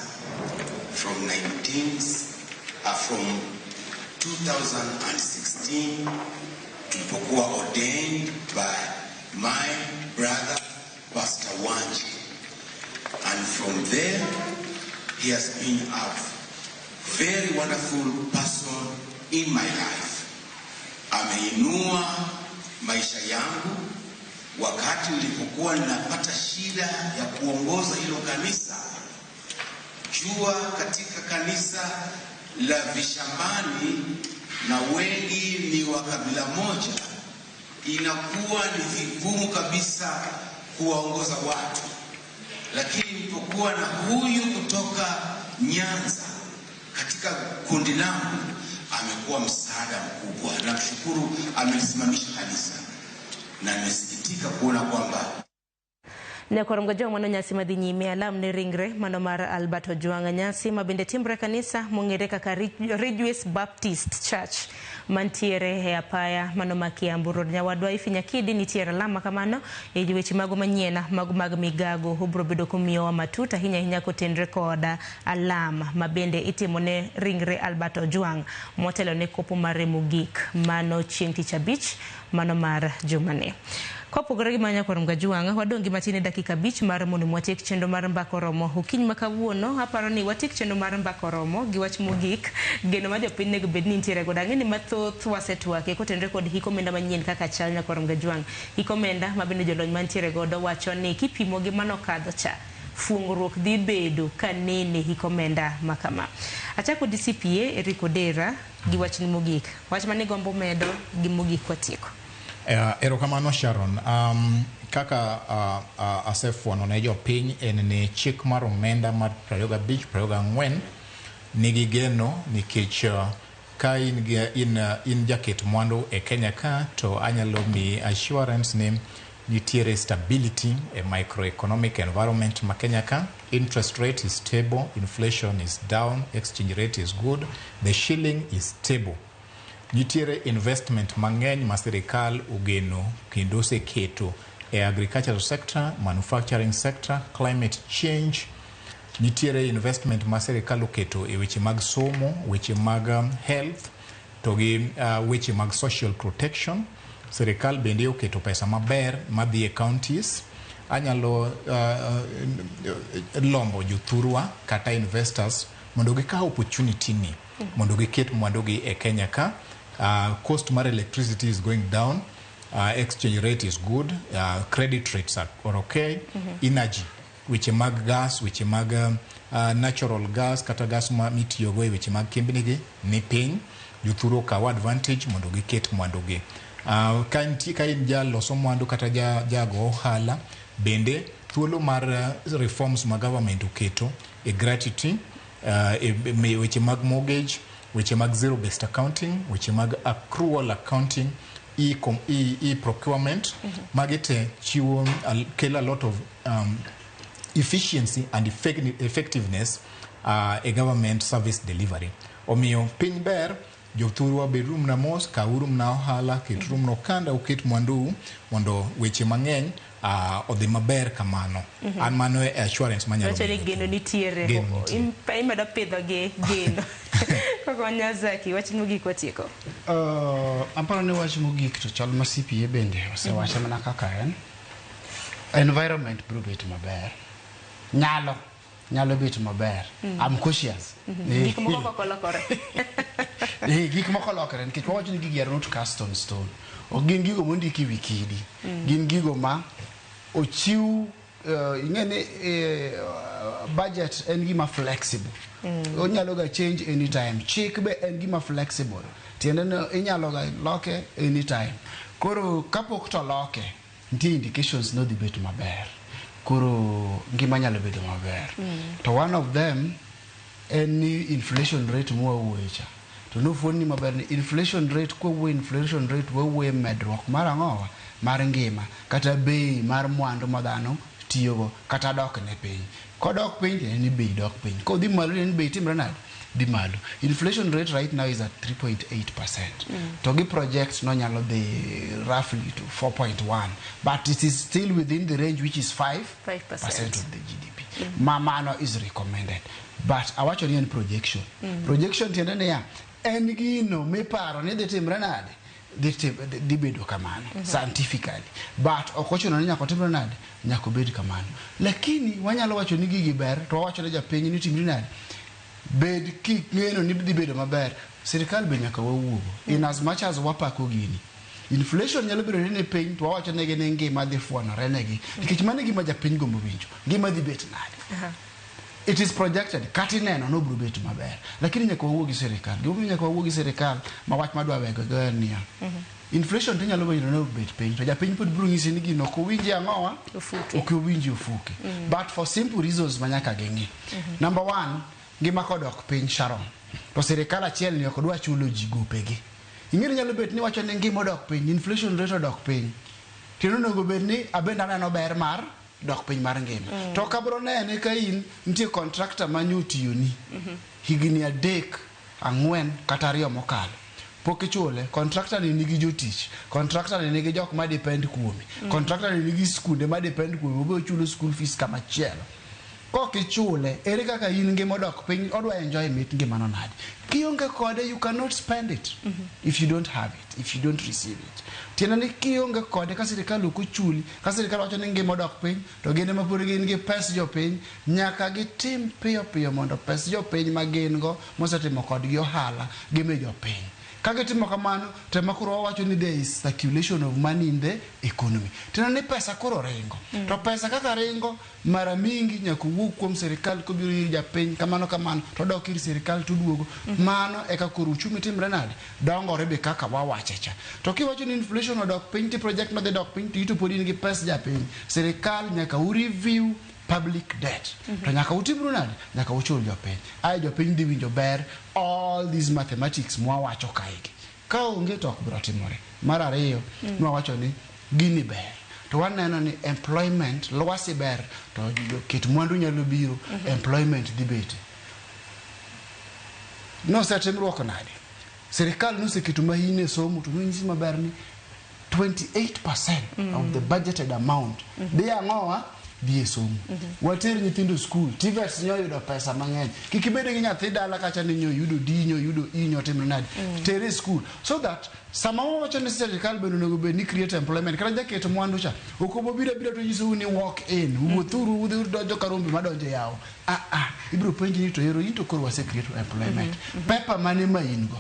from 2016 tulipokuwa ordained by my brother Pastor Wanje, and from there he has been a very wonderful person in my life. Ameinua maisha yangu wakati nilipokuwa ninapata shida ya kuongoza hilo kanisa. Jua katika kanisa la Vishambani na wengi ni wa kabila moja, inakuwa ni vigumu kabisa kuwaongoza watu. Lakini nilipokuwa na huyu kutoka Nyanza, katika kundi langu amekuwa msaada mkubwa. Namshukuru, amelisimamisha kanisa na nimesikitika kuona kwamba Nyakoro mgajwa mwana nyasi madhi nyime alam ni ringre manomar Albert Ojwanga nyasi mabinde timbre kanisa mongere kaka Ridgeways Baptist Church mantiere he apaya manomaki amburo nyawadwa ifinya kidi nitiere lama kamano ejiwechi mago manyena mag migago hubro bedo kumio wa matuta hinya kotendre koda alam mabende itimone ringre Albert Ojwang motelo ne kopo mare mugik mano chieng' tich abich manomar jumane. Kopogore gi manya kwa Mgajuanga wadongi matine dakika bich mar mondo mwatik chendo mar mbako romo ukiny makawuono aparo ni watik chendo mar mbako romo gi wach mogik geno ma jopiny nego bed ni nitiere goda ng'eni mathoth wasetwake kotendre kod hikomenda manyien kaka chal nya kwa Mgajuanga hikomenda mabende jolony mantiere godo wacho ni kipimo gi mano kadho cha fuongruok dhi bedo kanene hikomenda makama. Achako di CPA Eric Odera gi wach ni mogik wach mani gombo medo gi mogik kwa tiko. Erokamano Sharon, kaka asefuano ne jopiny en ni chik mar omenda mar 25-24 nigi geno nikech ka in jaket mwandu e Kenya ka to anyalo mi assurance ni nitiere stability e microeconomic environment ma Kenya ka. Interest rate is stable, inflation is down, exchange rate is good, the shilling is stable. Nitiere investment mang'eny ma sirikal ugeno kendo seketo e agricultural sector, manufacturing sector, climate change. Nitiere investment ma sirikal uketo e weche mag somo, weche mag health, to gi weche mag social protection. Sirikal bende uketo pesa maber madhi e counties. Anyalo lombo jothurwa kata investors mondo gikaw opportunity ni mondo giket mwandu gi e Kenya ka. Cost mar electricity is going down, exchange rate is good, credit rates are okay, energy, weche mag gas, weche mag natural gas, kata gas ma mitiyogo e weche mag kembni ni piny, jothuro kaw advantage mondo giket mwandu gi. Ka in jaloso mwandu kata jago ohala, bende thuolo mar reforms ma government uketo e gratuity, weche mag mortgage, weche mag zero based accounting, weche mag accrual accounting, procurement, magete chiwo kill a lot of efficiency and effectiveness a government service delivery. Omiyo piny ber jothurwa bedrum na mos ka urum na ohala ketrum no kanda uket mwandu mondo weche mang'eny odhi maber kamano. An mano e assurance manyalo. Wacho ni geno nitiere. Imedo pidho gi geno. Koko nya Zacky wach mogik watieko. Amparo ne wach mogik to chal ma CPA bende osewacho mana kaka en. Environment bro bet maber. Nyalo bet maber. I'm cautious. Gik moko kolokore. Gik moko lokore nikech wacho ni gigi are not cast on stone. Ok gin gigo mondiki wikidi. Gin gigo ma ochiw ingene budget en gima flexible. Onyalo ga change anytime. Chik be en gima flexible. Tiende no inyalo ga loke anytime. Koro kapok to loke, nitie indications no dhi bet maber. Koro ngima nyalo bedo maber. To one of them any inflation rate mo wuocha. To no foni maber ni inflation rate inflation rate we medruok mar ang'owa mar ngima kata bei mar mwandu ma dhano tiyogo kata dok ne piny. Kodok piny ni bei dok piny. Kodhi malo ni bei timre nade di malo. Inflation rate right now is at 3.8%. To gi project no nyalo dhi roughly to 4.1, but it is still within the range which is 5% of the GDP. Mano is recommended. But awacho ni en projection. Projection tiende ni ya en gino miparo ni dhi timre nade dhi bedo kamano scientifically, but okochuno ni nyaka timre nade nyaka bed kamano. Lakini wanyalo wacho ni gigi ber to wacho ne japiny ni timre nade bed king'eno ni dhi bedo maber. Sirikal be nyaka wawuogo in as much as wapako gini. Inflation nyalo bedo ni piny to wacho negi ni ngima dhi fuonore negi nikech mano gima japiny gombo winjo ngima dhi bet nade. It is projected kati neno no bro bet maber, lakini nyaka wawuogi sirikal. Gima nyaka wawuogi sirikal ma wach madwa wego go en niya inflation to nyalo bedo no bet piny to japiny pod bro ng'isi ni gino ko winji ang'owa ok winji ofuke. But for simple reasons manyaka geng'i. Number one, ngima kodok piny Sharon to sirikal achiel ni ok dwa chulo ji gopegi. Ing'eni nyalo bet ni wacho ni ngima odok piny, inflation rate odok piny. Tino onego bed ni abenda neno ber mar dok piny mar ngima. To kabro nene ka in nitie contractor manyotiyoni higni 3, 4 kata 2 mokalo. Pok ichule, contractor ni nigi jotich, contractor ni nigi jok ma depend kuomi, contractor ni nigi skunde ma depend kuomi, obiro chulo school fees kama chielo. Kok ichule, ere kaka in ngima odok piny, odwa enjoy mit ngima no nadi. Kionge kode, you cannot spend it if you don't have it, if you don't receive it. Tiena ni kionge kode ka sirikal ok ochuli, ka sirikal wacho ni ngima odok piny, to gin ema pur gin gi pes jopiny, nyaka gitim piyo piyo mondo pes jopiny ma gin go mosetimo kodgi ohala gime jopiny. Kagitimo kamano, tema kuro wacho ni there is circulation of money in the economy. Tena ni pesa kuro ringo. To pesa kaka ringo, mara mingi nyaka wuok kuom sirikal kobiro ir japiny, kamano to dok ir sirikal to duogo. Mano eka kuro uchumi timre nade, dongore be kaka wawache cha. To kiwacho ni inflation odok piny, ti project madhi dok piny, to ito pod in gi pes japiny. Sirikal nyaka review public debt. To nyaka utimru nade, nyaka uchul jopiny. Aye jopiny dhi winjo ber all these mathematics mwawacho kaigi. Ka onge to ok biro timore. Mar ariyo, mwawacho ni gini ber. To waneno ni employment lwasi ber, to kit mwandu nyalo biro, employment dhi bete. No setimruok nade. Sirikal noseketo mahine somo to nyisi maber ni 28% of the budgeted amount they ang'owa dhi somo. Water nyithindo school, TVETs nyo yudo pesa mang'eny. Kik ibed gi nyathi dala kacha ni nyo yudo D, nyo yudo E, nyo timre nade. Tere school so that sama wacho ni sirikal bende onego bed ni create employment. Kata jaketo mwandu cha, ok obiro to nyiso ni walk in, wuothuru udhi donjo karombe madonjo yawo. Ibiro penji ni to ero into koro wase create employment. Pepa mane ma in go.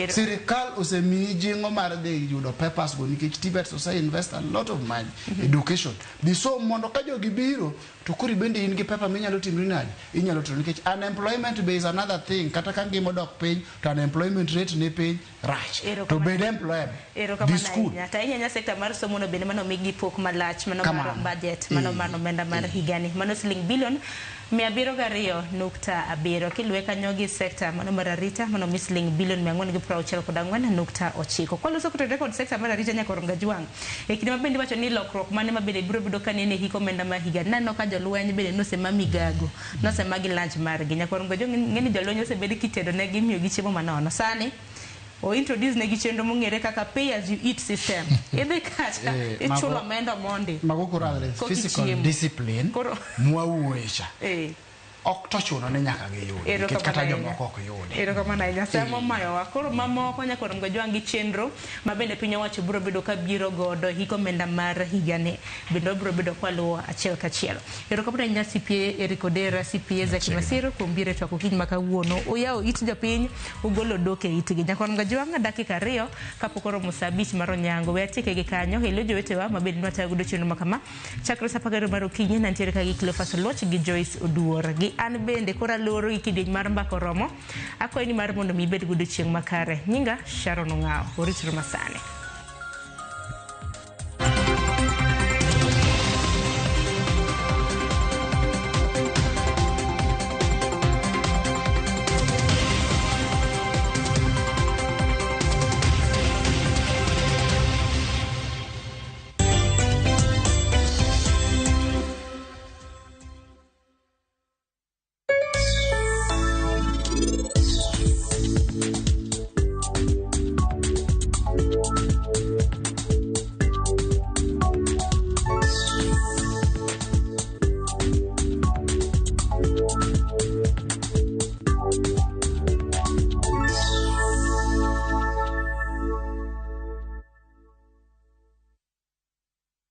Sirikal osemiyi jingo mar dhi yudo papers go nikech TVETs ose invest a lot of money education. Di so mondo ka jogi biro to kuri bende in gi paper minyalo timri nade, inyalo to nikech unemployment be is another thing. Kata ka ngima odok piny to unemployment rate ne piny rach to bed employable di school. Ta inyanya sekta mar somo no bende mano migi pok malach, mano mar budget, mano menda mar higani, mano siling bilion 702.7 kilwe kanyogi sekta mano mar arita, mano misling bilion 464.9. Kwa luso kuto record sekta mar arita nyaka Oronga Juang. Kinde mabende wacho ni lokruok mane mabende biro bedo kanene hiko menda ma higa nano ka jolweny bende nosema migago, nosema gi lunch margi. Nyaka Oronga Juang ngeni jolweny osebedi kitedo ne gimiyo gi chiemo manono. Sani o introduce ne gi chenro mongere kaka pay as you eat system. Ebe kacha ichulo mendo mondi. Mago kurale physical discipline mwauwecha. Ok to chuno ni nyaka giyudi nikech kata jomoko ok yudi. Erokamano ahinya. Samo mayowa koro mamoko nyaka Oronga Juang gi chenro mabende piny owacho biro bedo ka biro godo hiko menda mar higane bende biro bedo kwaluwo achiel kachiel. Erokamano ahinya CPA Derick Odera, CPA Zacky Masiro kuom biro twako kiny ma kawuono. Oyawo it jopiny ugolo doke itgi. Nyaka Oronga Juang dakika 2 kapok oromo saa 5 mar onyango. We atieke gi kanyo helo jowetewa mabende nwatayo godo chenro makama. Chakre saa 12 mar okinyi nantiere ka gi Cleophas Oloch gi Joyce Oduor gi an bende kora loro ikideny mar mbako romo. Akwayi ni mar mondo mi ibed godo chieng' makare. Nyinga Sharon Ong'aw. Oritru masane.